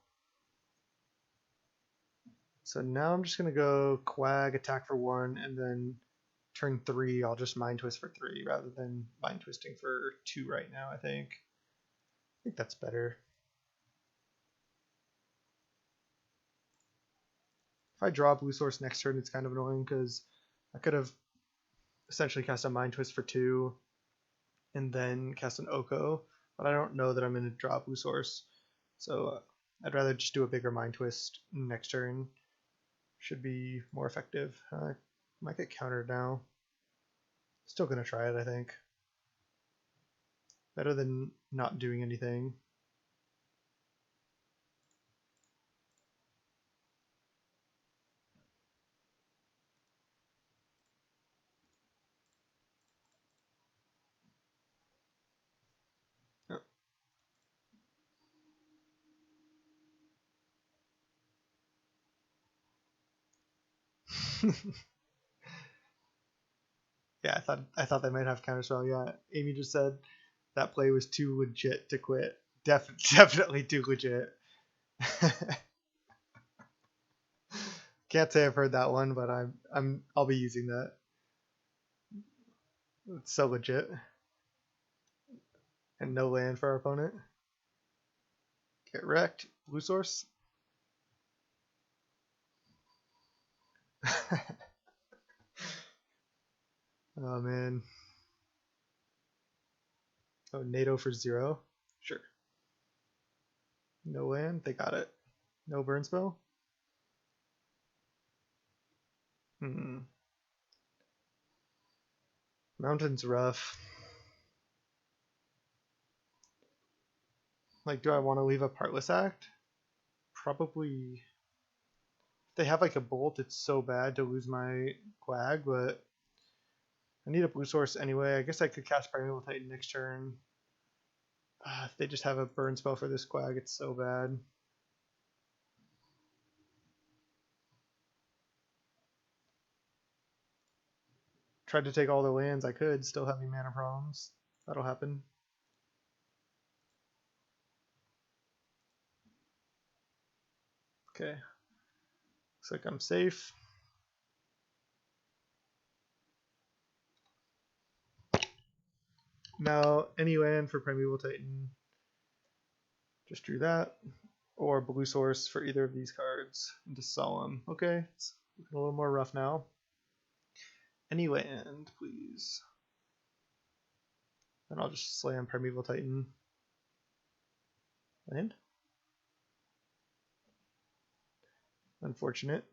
So now I'm just gonna go Quag, attack for 1, and then turn 3, I'll just Mind Twist for 3 rather than Mind Twisting for 2 right now, I think. I think that's better. If I draw blue source next turn, it's kind of annoying because I could have essentially cast a Mind Twist for 2 and then cast an Oko, but I don't know that I'm going to draw blue source. So I'd rather just do a bigger Mind Twist next turn. Should be more effective. Might get countered now. Still going to try it, I think. Better than not doing anything. Yeah, I thought they might have counterspell. Yeah, Amy just said That play was too legit to quit. Definitely too legit. Can't say I've heard that one, but I'll be using that. It's so legit. And no land for our opponent. Get wrecked. Blue source. Oh man. Oh, NATO for 0. Sure. No land. They got it. No burn spell. Mountain's rough. Like, do I want to leave a Partless Act? Probably. If they have like a bolt, it's so bad to lose my Quag, but I need a blue source anyway. I guess I could cast Primeval Titan next turn. If they just have a burn spell for this Quag, it's so bad. Tried to take all the lands I could, still having mana problems. That'll happen. Okay. Looks like I'm safe. Now, any land for Primeval Titan. Just drew that. Or blue source for either of these cards into Solemn. Okay, it's looking a little more rough now. Any land, please. Then I'll just slam Primeval Titan. Land? Unfortunate.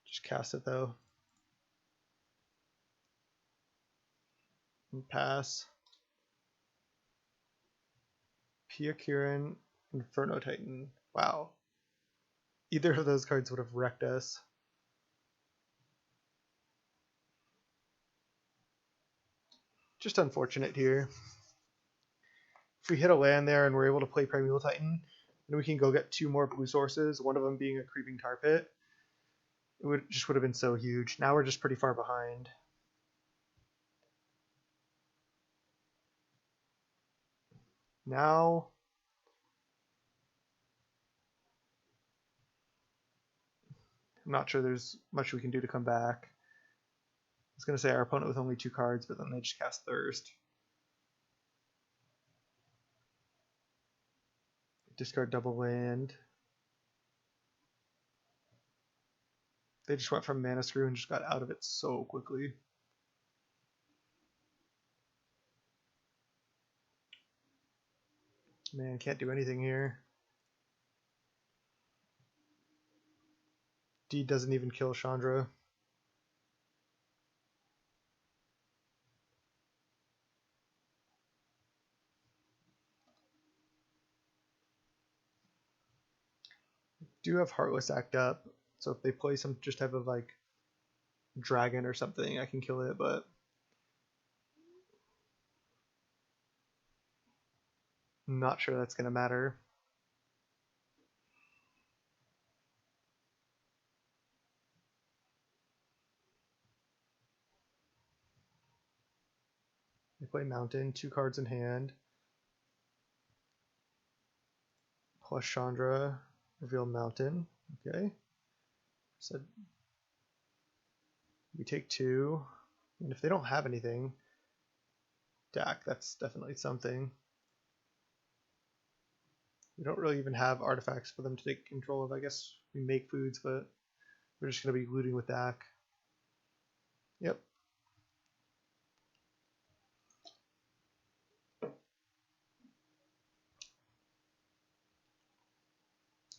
Just cast it though. And pass. Pia Kirin, Inferno Titan. Wow. Either of those cards would have wrecked us. Just unfortunate here. If we hit a land there and we're able to play Primeval Titan, then we can go get 2 more blue sources, one of them being a Creeping Tar Pit. It would have been so huge. Now we're just pretty far behind. Now I'm not sure there's much we can do to come back. I was going to say our opponent with only 2 cards, but then they just cast Thirst. Discard double land. They just went from Mana Screw and just got out of it so quickly. Man, can't do anything here. D doesn't even kill Chandra. Do have Heartless Act up, so if they play some just type of like dragon or something, I can kill it, but I'm not sure that's going to matter. They play Mountain, 2 cards in hand. Plus Chandra, reveal Mountain. Okay. So we take 2. And if they don't have anything, Dak, that's definitely something. We don't really even have artifacts for them to take control of. I guess we make foods, but we're just going to be looting with Dak. Yep.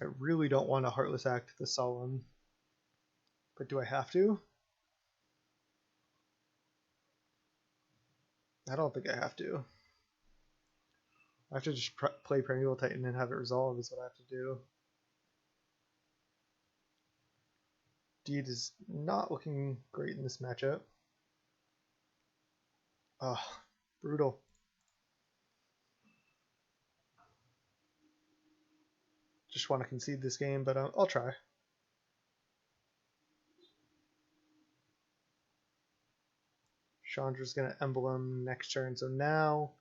I really don't want to Heartless Act the Solemn, but do I have to? I don't think I have to. I have to just play Primeval Titan and have it resolve is what I have to do. Deed is not looking great in this matchup. Oh, brutal. Just want to concede this game, but I'll try. Chandra's going to emblem next turn, so now,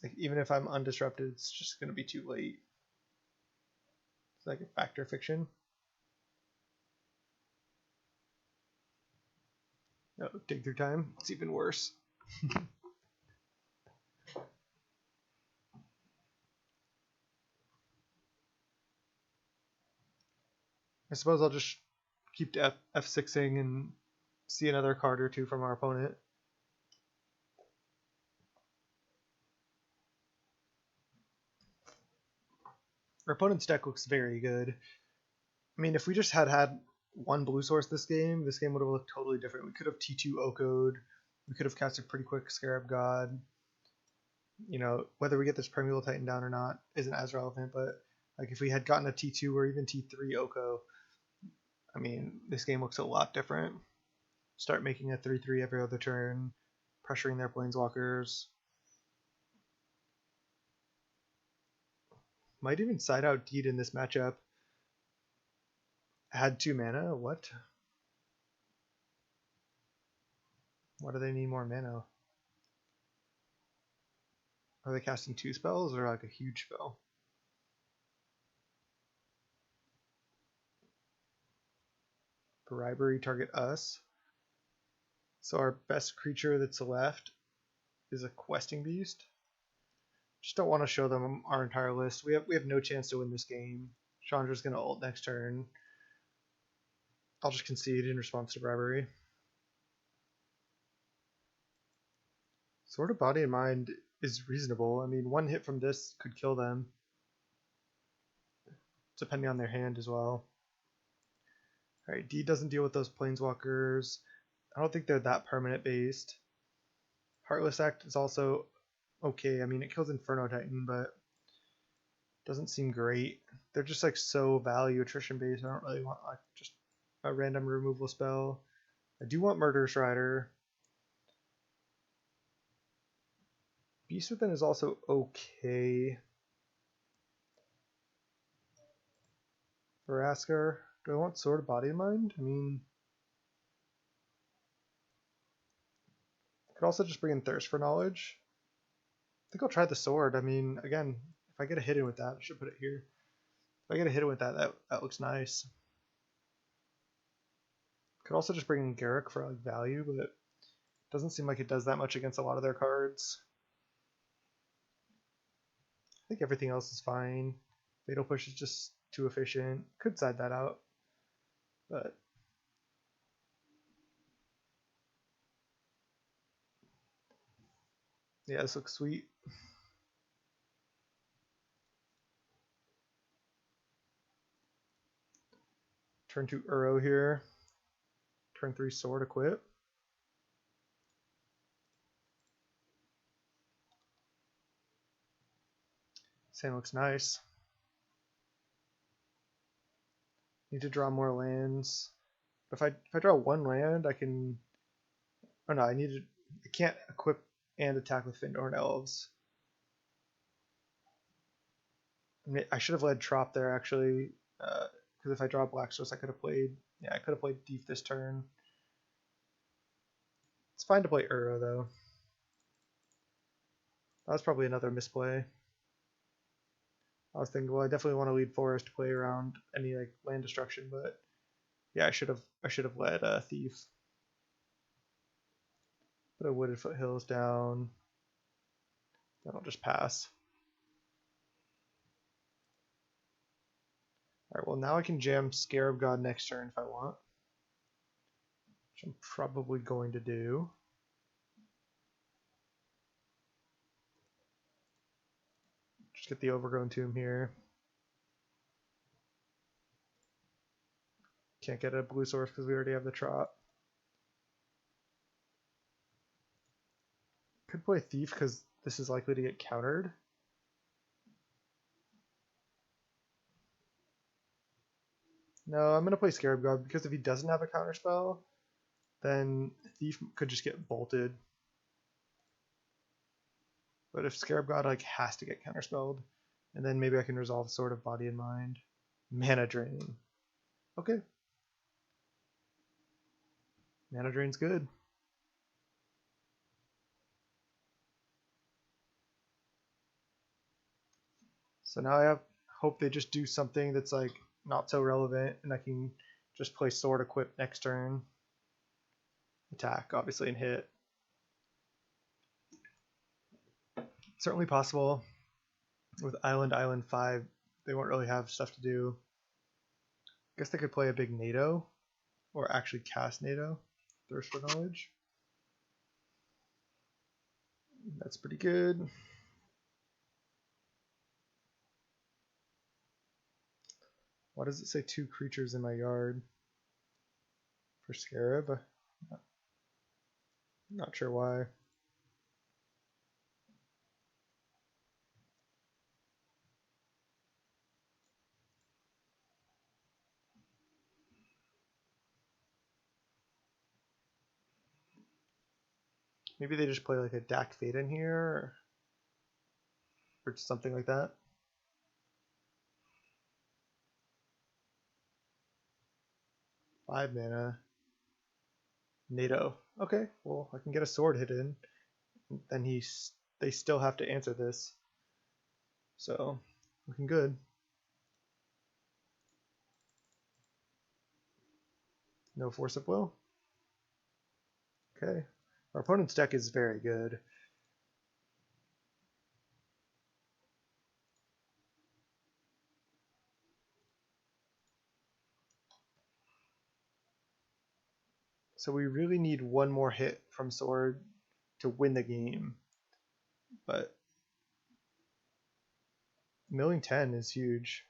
like, even if I'm undisrupted, it's just going to be too late. It's like a factor fiction. No, dig through time. It's even worse. I suppose I'll just keep F6ing and see another card or two from our opponent. Our opponent's deck looks very good. I mean, if we just had one blue source this game would have looked totally different. We could have T2 Oko'd. We could have cast a pretty quick Scarab God. You know, whether we get this Primeval Titan down or not isn't as relevant, but like if we had gotten a T2 or even T3 Oko, I mean, this game looks a lot different. Start making a 3/3 every other turn, pressuring their planeswalkers. Might even side out Deed in this matchup. Had 2 mana? What? Why do they need more mana? Are they casting 2 spells or like a huge spell? Bribery, target us. So our best creature that's left is a questing beast. Just don't want to show them our entire list. We have no chance to win this game. Chandra's gonna ult next turn. I'll just concede in response to bribery. Sword of Body and Mind is reasonable. I mean, one hit from this could kill them, depending on their hand as well. Alright, D doesn't deal with those planeswalkers. I don't think they're that permanent based. Heartless Act is also okay. I mean, it kills Inferno Titan, but doesn't seem great. They're just like so value attrition based. I don't really want like just a random removal spell. I do want Murderous Rider. Beast Within is also okay. Veraskar. Do I want Sword of Body and Mind? I mean, I could also just bring in Thirst for Knowledge. I think I'll try the sword. I mean, again, if I get a hit in with that, I should put it here. If I get a hit in with that looks nice. Could also just bring in Garruk for like value, but it doesn't seem like it does that much against a lot of their cards. I think everything else is fine. Fatal Push is just too efficient. Could side that out, but yeah, this looks sweet. Turn 2 Uro here. Turn 3 Sword equip. Sand looks nice. Need to draw more lands. But if I draw one land, I can. Oh no, I can't equip and attack with Findorn Elves. I should have led Trop there actually, because if I draw Black Source, I could have played. Yeah, I could have played Thief this turn. It's fine to play Uro though. That was probably another misplay. I was thinking, well, I definitely want to lead Forest to play around any like land destruction, but yeah, I should have led Thief. Put a Wooded Foothills down. Then I'll just pass. Alright, well now I can jam Scarab God next turn if I want. Which I'm probably going to do. Just get the Overgrown Tomb here. Can't get a blue source because we already have the Trot. Could play Thief because this is likely to get countered. No, I'm going to play Scarab God because if he doesn't have a counterspell, then Thief could just get bolted. But if Scarab God like has to get counterspelled, and then maybe I can resolve Sword of Body and Mind. Mana Drain. Okay. Mana Drain's good. So now I hope they just do something that's like not so relevant, and I can just play sword equip next turn. Attack, obviously, and hit. Certainly possible. With Island 5, they won't really have stuff to do. I guess they could play a big NATO, or actually cast NATO. Thirst for Knowledge. That's pretty good. Why does it say 2 creatures in my yard? For Scarab? Not sure why. Maybe they just play like a Dak Fate in here, or something like that. Five mana. NATO. Okay, well I can get a sword hidden. Then they still have to answer this. So looking good. No force of will. Okay. Our opponent's deck is very good. So we really need one more hit from sword to win the game. But milling 10 is huge.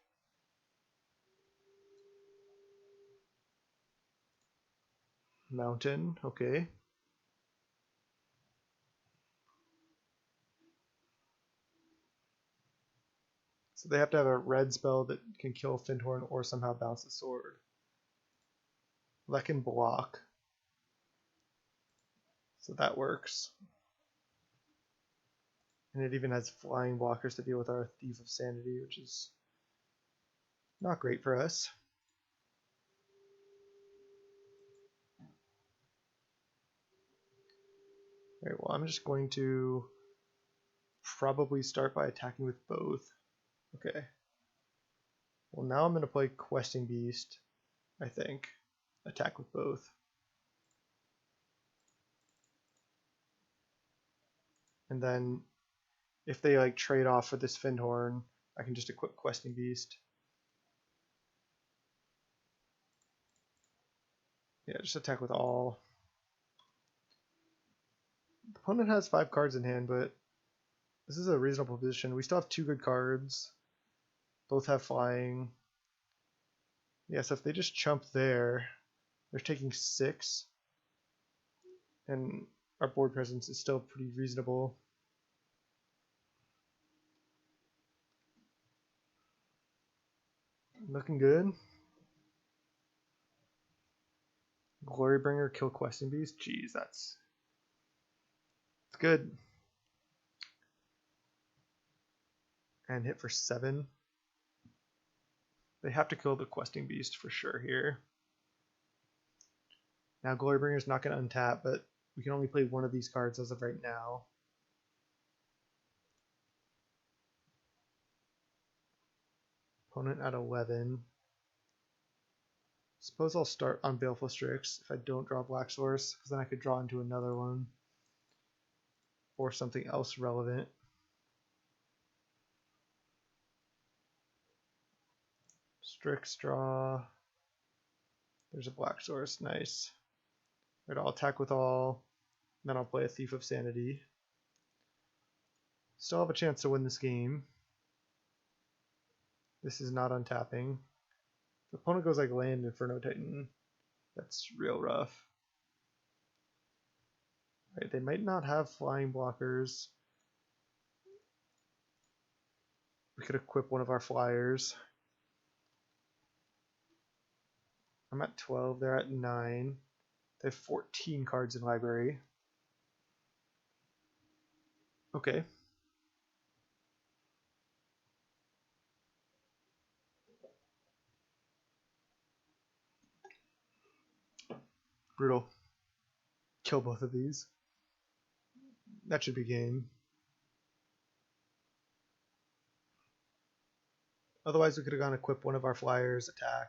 Mountain, okay. So they have to have a red spell that can kill Findhorn or somehow bounce the sword. That can block. So that works. And it even has flying blockers to deal with our Thief of Sanity, which is not great for us. Alright, well I'm just going to probably start by attacking with both. Okay. Well now I'm going to play Questing Beast, I think. Attack with both. And then if they like trade off for this Findhorn, I can just equip Questing Beast. Yeah, just attack with all. The opponent has 5 cards in hand, but this is a reasonable position. We still have 2 good cards. Both have flying. Yeah, so if they just chump there, they're taking 6. And our board presence is still pretty reasonable. Looking good. Glorybringer, kill Questing Beast. Jeez, that's good. And hit for 7. They have to kill the Questing Beast for sure here. Now Glorybringer's not going to untap, but we can only play one of these cards as of right now. Opponent at 11. Suppose I'll start on Baleful Strix if I don't draw Black Source, because then I could draw into another one. Or something else relevant. Strix draw. There's a Black Source, nice. Right, I'll attack with all, then I'll play a Thief of Sanity. Still have a chance to win this game. This is not untapping. If the opponent goes like land Inferno Titan, that's real rough. Right, they might not have flying blockers. We could equip one of our flyers. I'm at 12, they're at 9. They have 14 cards in library. Okay. Brutal. Kill both of these. That should be game. Otherwise, we could have gone equip one of our flyers, attack.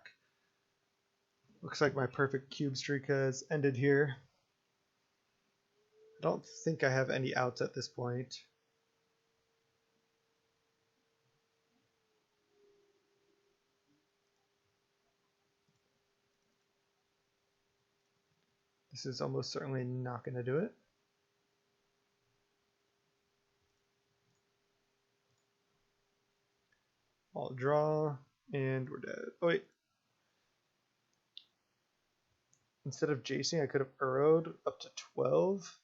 Looks like my perfect cube streak has ended here. I don't think I have any outs at this point. This is almost certainly not going to do it. I'll draw, and we're dead. Oh wait. Instead of Jacing, I could have Urrowed up to 12.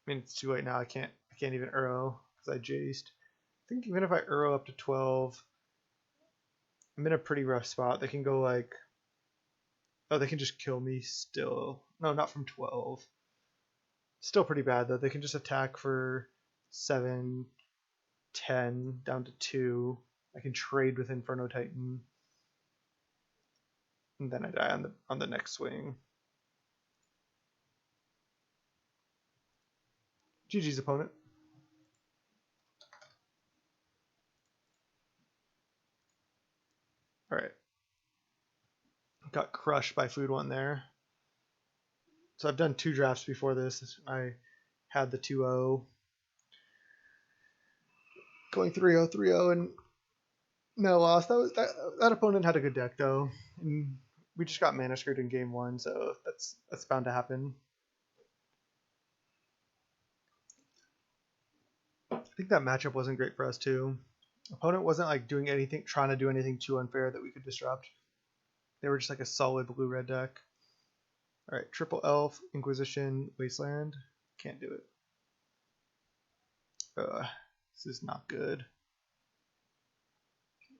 I mean, it's too late now. I can't even Urrow because I Jaced. I think even if I Urrow up to 12, I'm in a pretty rough spot. They can go like, oh, they can just kill me still. No, not from 12. Still pretty bad though. They can just attack for 7, 10, down to 2. I can trade with Inferno Titan. And then I die on the next swing. GG's opponent. Alright. Got crushed by Food One there. So I've done 2 drafts before this. I had the 2-0. Going 3-0, 3-0, and no loss. That opponent had a good deck though. And we just got mana screwed in game 1, so that's bound to happen. I think that matchup wasn't great for us too. Opponent wasn't like trying to do anything too unfair that we could disrupt. They were just like a solid blue-red deck. Alright, Triple Elf, Inquisition, Wasteland. Can't do it. This is not good.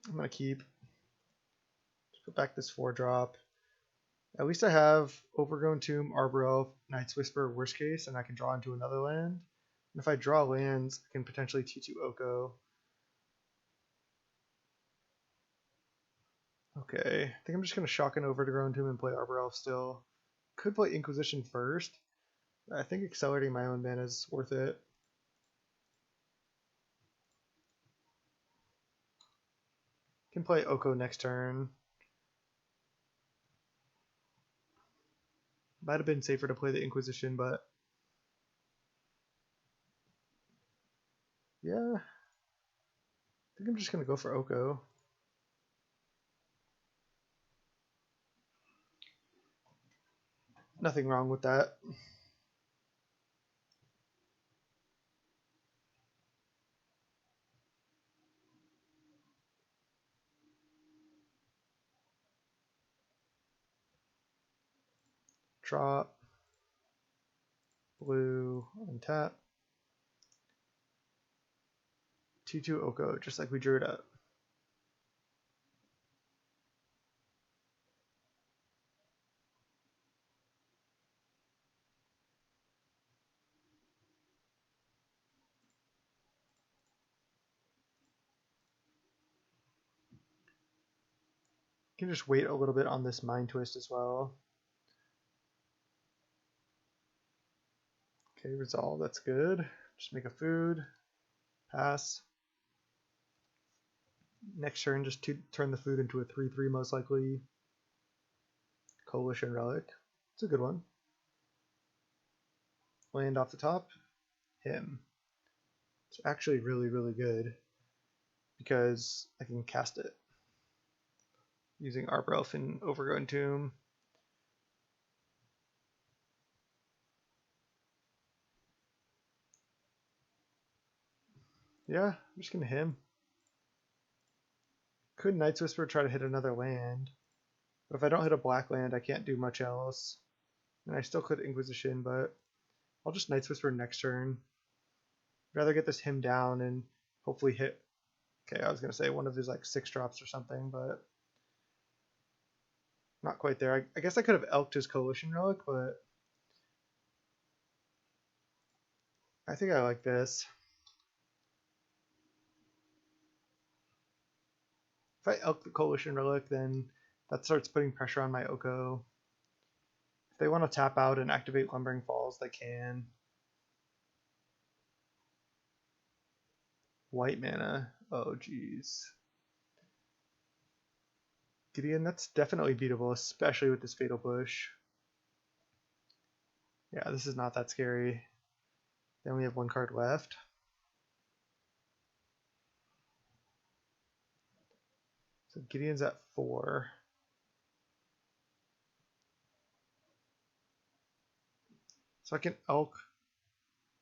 I'm going to keep. Just put back this 4-drop. At least I have Overgrown Tomb, Arbor Elf, Night's Whisper, worst case, and I can draw into another land. And if I draw lands, I can potentially T2 Oko. Okay, I think I'm just going to shock an Overgrown Tomb and play Arbor Elf still. Could play Inquisition first. I think accelerating my own mana is worth it. Can play Oko next turn. Might have been safer to play the Inquisition, but yeah. I think I'm just going to go for Oko. Nothing wrong with that. Draw. Blue, untap. T2 Oko, just like we drew it up. Can just wait a little bit on this Mind Twist as well. Okay, resolve, that's good. Just make a food. Pass. Next turn, just turn the food into a 3/3 most likely. Coalition Relic. It's a good one. Land off the top. Him. It's actually really, really good because I can cast it using Arbor Elf and Overgrown Tomb. Yeah, I'm just gonna him. Could Night's Whisper try to hit another land, but if I don't hit a black land, I can't do much else. And I still could Inquisition, but I'll just Night's Whisper next turn. I'd rather get this him down and hopefully hit. Okay, I was gonna say one of his like 6-drops or something, but not quite there. I guess I could have elked his Coalition Relic, but I think I like this. If I elk the Coalition Relic, then that starts putting pressure on my Oko. If they want to tap out and activate Lumbering Falls, they can. White mana. Oh, jeez. Gideon, that's definitely beatable, especially with this Fatal Push. Yeah, this is not that scary. Then we have one card left. So Gideon's at 4. So I can Elk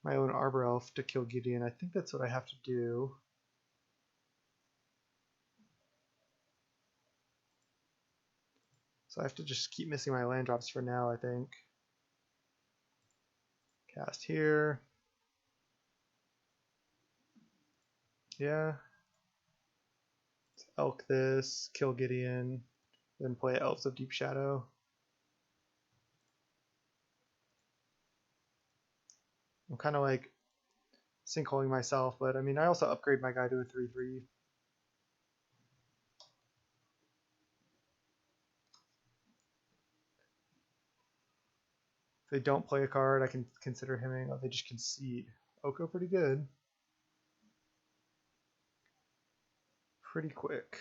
my own Arbor Elf to kill Gideon. I think that's what I have to do. So I have to just keep missing my land drops for now, I think. Cast here. Yeah. Let's Elk this, kill Gideon, then play Elves of Deep Shadow. I'm kind of like sinkholing myself, but I mean, I also upgrade my guy to a 3/3. If they don't play a card, I can consider hemming. Oh, they just concede. Oko pretty good. Pretty quick.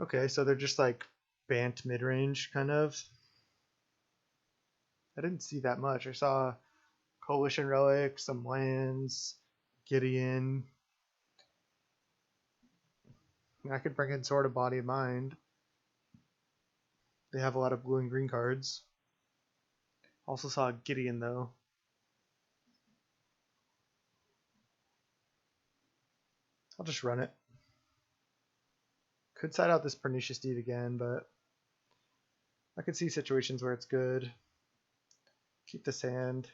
Okay, so they're just like Bant mid-range, kind of. I didn't see that much. I saw Coalition Relic, some lands, Gideon. I could bring in Sword of Body and Mind. They have a lot of blue and green cards. Also saw Gideon though. I'll just run it. Could side out this Pernicious Deed again, but I could see situations where it's good. Keep this hand.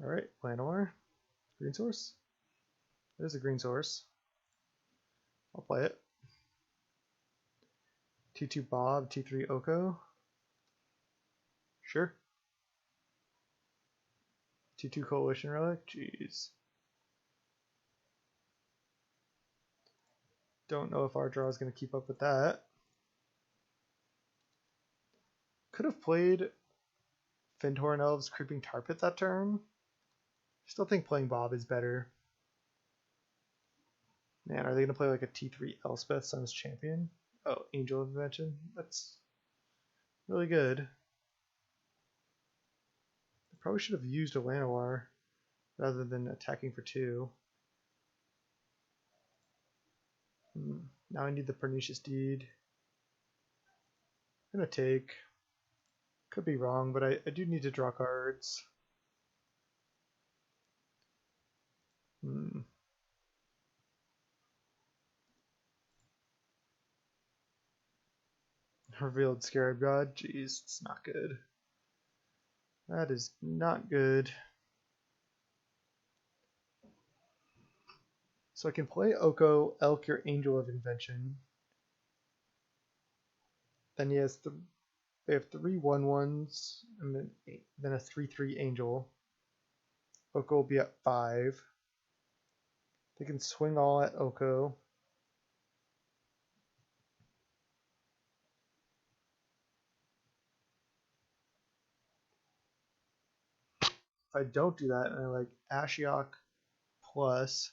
Alright, Llanowar. Green source? It is a green source. I'll play it. T2 Bob, T3 Oko. Sure. T2 Coalition Relic? Jeez. Don't know if our draw is going to keep up with that. Could have played Fyndhorn Elves Creeping Tar Pit that turn. Still think playing Bob is better. Man, are they going to play like a T3 Elspeth Sun's Champion? Oh, Angel of Invention? That's really good. They probably should have used a Llanowar rather than attacking for 2. Now I need the Pernicious Deed. I'm going to take. Could be wrong, but I do need to draw cards. Revealed Scarab God. Jeez, it's not good. That is not good. So I can play Oko, Elk your Angel of Invention. Then he has they have 3 1/1s and then a 3/3 Angel. Oko will be at 5. They can swing all at Oko. If I don't do that, and I like Ashiok plus,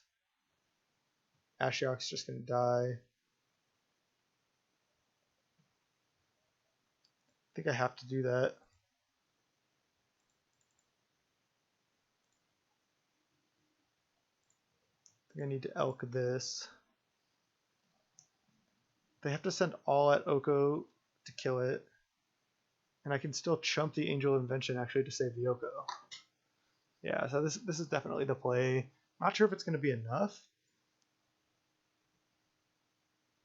Ashiok's just going to die. I think I have to do that. I think I need to Elk this. They have to send all at Oko to kill it. And I can still chump the Angel of Invention actually to save the Oko. Yeah, so this is definitely the play. Not sure if it's going to be enough.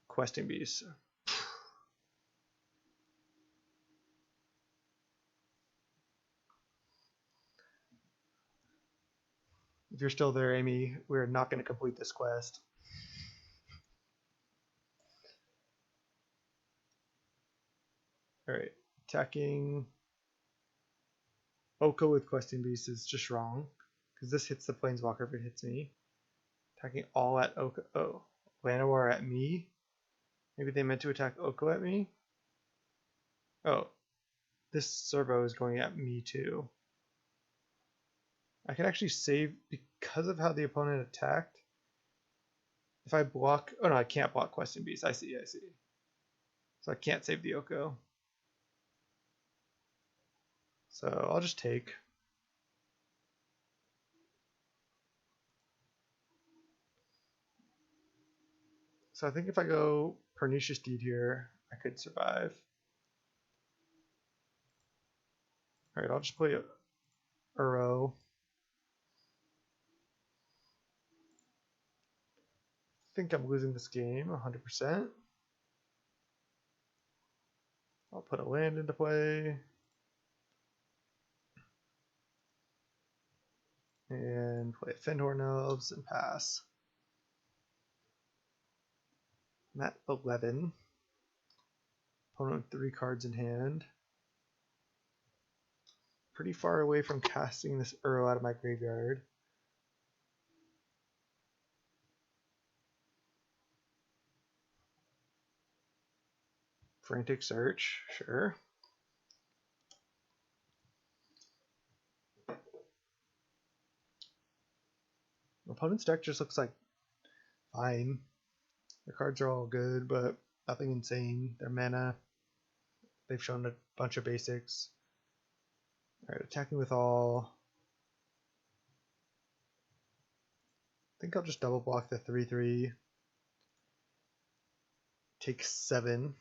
Questing Beast. If you're still there, Amy, we're not going to complete this quest. Alright, attacking Oko with Questing Beast is just wrong. Because this hits the Planeswalker if it hits me. Attacking all at Oko. Oh, Llanowar at me? Maybe they meant to attack Oko at me? Oh. this servo is going at me too. I can actually save because of how the opponent attacked. If I block, oh no, I can't block Questing Beast. I see. So I can't save the Oko. So I'll just take. So I think if I go Pernicious Deed here, I could survive. Alright, I'll just play Uro. I think I'm losing this game 100%. I'll put a land into play. And play Fendhorn Elves and pass. I'm at 11. Opponent with 3 cards in hand. Pretty far away from casting this Uro out of my graveyard. Frantic Search, sure. Opponent's deck just looks like fine. Their cards are all good, but nothing insane. Their mana, they've shown a bunch of basics. Alright, attacking with all. I think I'll just double block the 3/3. Take 7.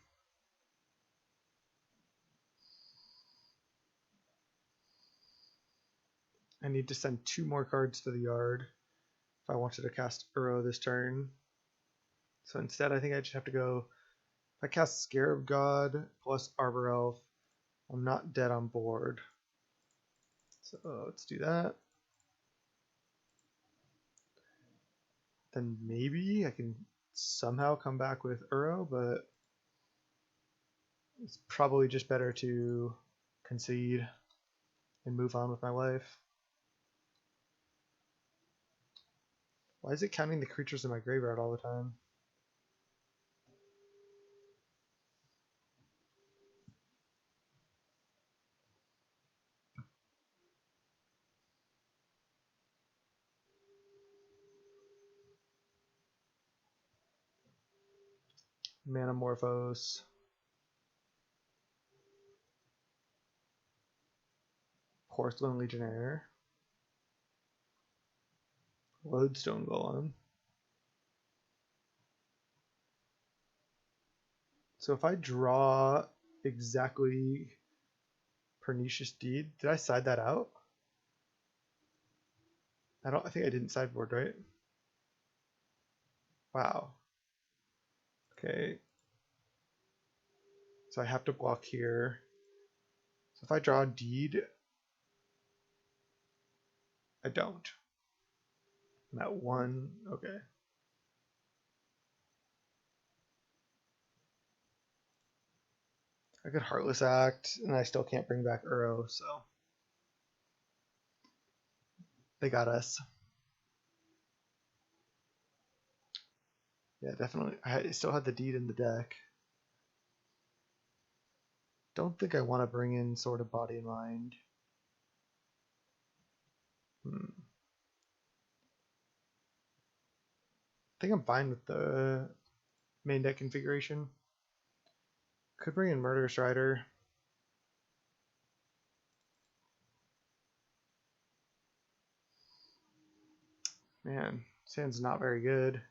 I need to send 2 more cards to the yard if I wanted to cast Uro this turn. So instead, I think I just have to go. If I cast Scarab God plus Arbor Elf, I'm not dead on board. So let's do that. Then maybe I can somehow come back with Uro, but it's probably just better to concede and move on with my life. Why is it counting the creatures in my graveyard all the time? Manamorphose. Porcelain Legionnaire. Lodestone Golem. So if I draw exactly Pernicious Deed, did I side that out? I think I didn't sideboard, right? Wow. Okay. So I have to block here. So if I draw a Deed, I don't. I'm at 1. Okay. I could Heartless Act, and I still can't bring back Uro, so they got us. Yeah, definitely. I still had the Deed in the deck. Don't think I want to bring in Sword of Body and Mind. I think I'm fine with the main deck configuration. Could bring in Murderous Rider. Man, this hand's not very good.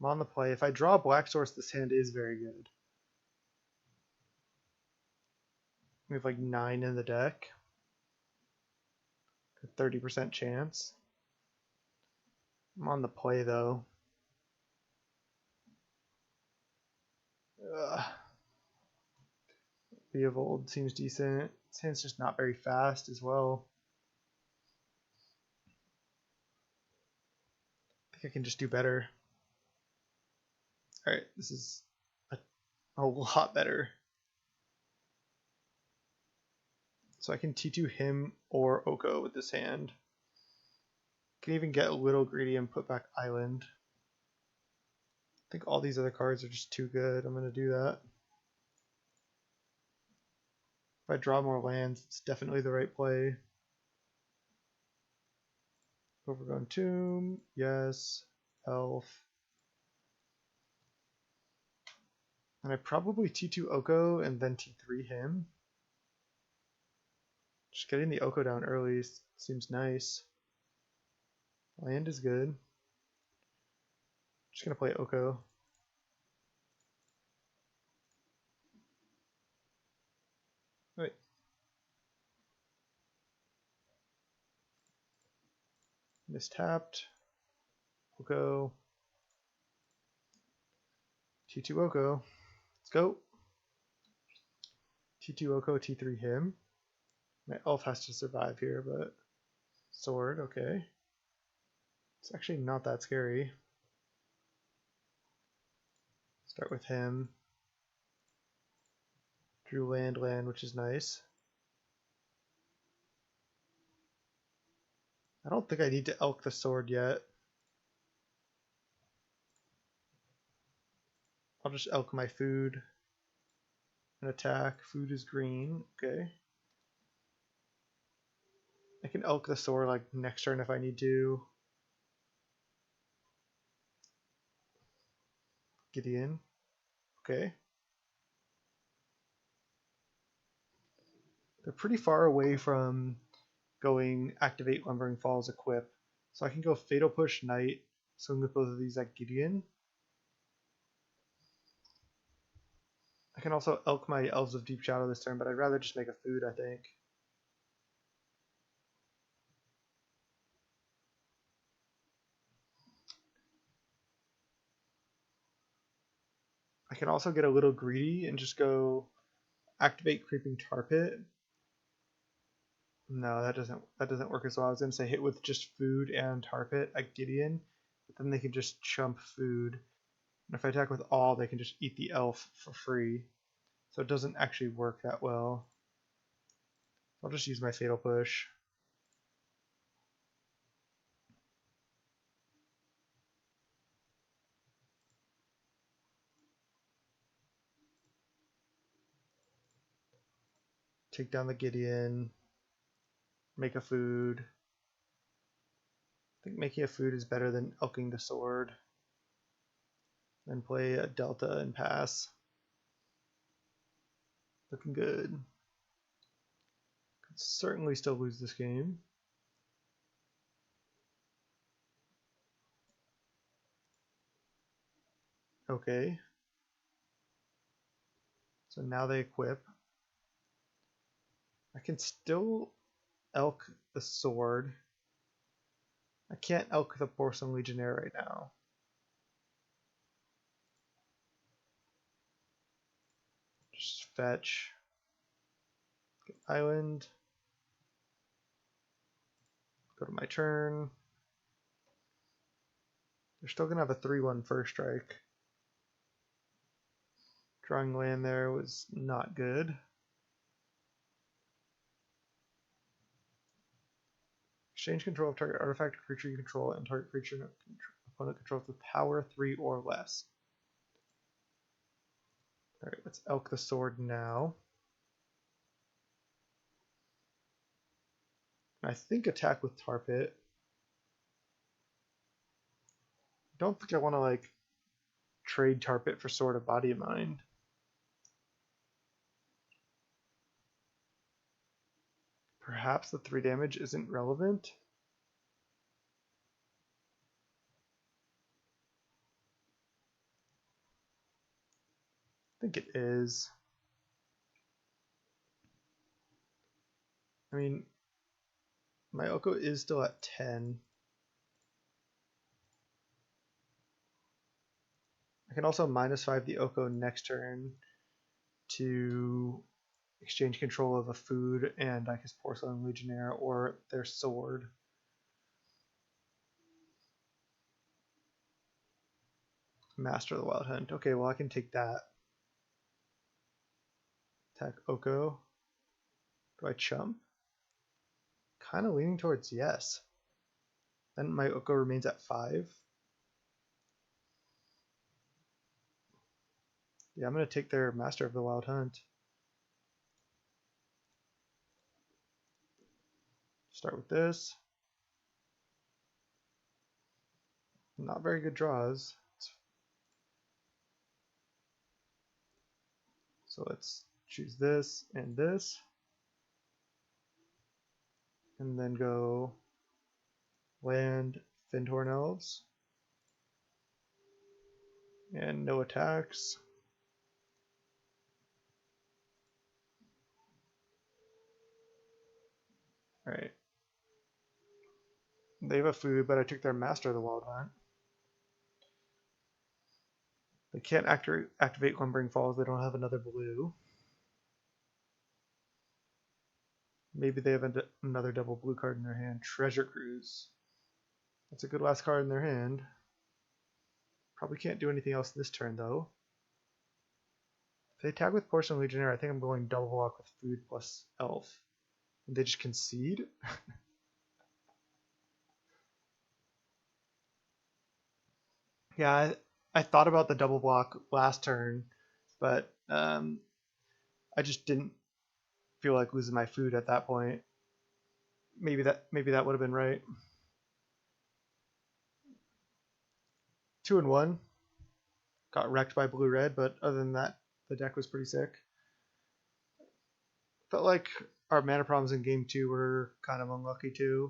I'm on the play. If I draw a Black Source, this hand is very good. We have like 9 in the deck. 30% chance. I'm on the play though. Beavold seems decent. This hand's just not very fast as well. I think I can just do better. Alright, this is a lot better. So I can T2 him or Oko with this hand. Can even get a little greedy and put back Island. think all these other cards are just too good. I'm going to do that. If I draw more lands, it's definitely the right play. Overgrown Tomb, yes. Elf. And I probably T2 Oko and then T3 him. Just getting the Oko down early seems nice. Land is good. Just gonna play Oko. Wait. Mistapped. Oko. T2 Oko. Let's go. T2 Oko, T3 him. My elf has to survive here, but sword, okay. It's actually not that scary. Start with him. Drew land, which is nice. I don't think I need to elk the sword yet. I'll just elk my food and attack. Food is green, okay. I can elk the sword like next turn if I need to. Gideon, okay. They're pretty far away from going activate Lumbering Falls equip. So I can go Fatal Push Knight, swing with both of these at Gideon. I can also elk my Elves of Deep Shadow this turn, but I'd rather just make a food, I think. I can also get a little greedy and just go activate Creeping Tar Pit. No, that doesn't work as well. I was gonna say hit with just food and Tar Pit at Gideon, but then they can just chump food. And if I attack with all, they can just eat the elf for free. So it doesn't actually work that well. I'll just use my Fatal Push. Take down the Gideon. Make a food. I think making a food is better than elking the sword. Then play a Delta and pass. Looking good. Could certainly still lose this game. Okay. So now they equip. I can still elk the sword. I can't elk the Porcelain Legionnaire right now. Just fetch. Get island. Go to my turn. They're still going to have a 3-1 first strike. Drawing land there was not good. Exchange control of target artifact or creature you control and target creature opponent controls with power 3 or less. Alright, let's elk the sword now. I think attack with Tar Pit. I don't think I want to like trade Tar Pit for Sword of Body and Mind. Perhaps the 3 damage isn't relevant. I think it is. I mean, my Oko is still at 10. I can also -5 the Oko next turn to exchange control of a food and I guess Porcelain Legionnaire or their sword. Master of the Wild Hunt. Okay, well I can take that. Attack Oko. Do I chump? Kind of leaning towards yes. Then my Oko remains at 5. Yeah, I'm gonna take their Master of the Wild Hunt. Start with this. Not very good draws. So let's choose this and this. And then go land Findhorn Elves. And no attacks. Alright. They have a food, but I took their Master of the Wild Hunt. They can't activate Lumbering Falls. They don't have another blue. Maybe they have another double blue card in their hand. Treasure Cruise. That's a good last card in their hand. Probably can't do anything else this turn, though. If they attack with Porcelain Legionnaire, I think I'm going double block with food plus elf. And they just concede? Yeah, I thought about the double block last turn, but I just didn't feel like losing my food at that point. Maybe that would have been right. 2-1. Got wrecked by blue-red, but other than that, the deck was pretty sick. Felt like our mana problems in game 2 were kind of unlucky too.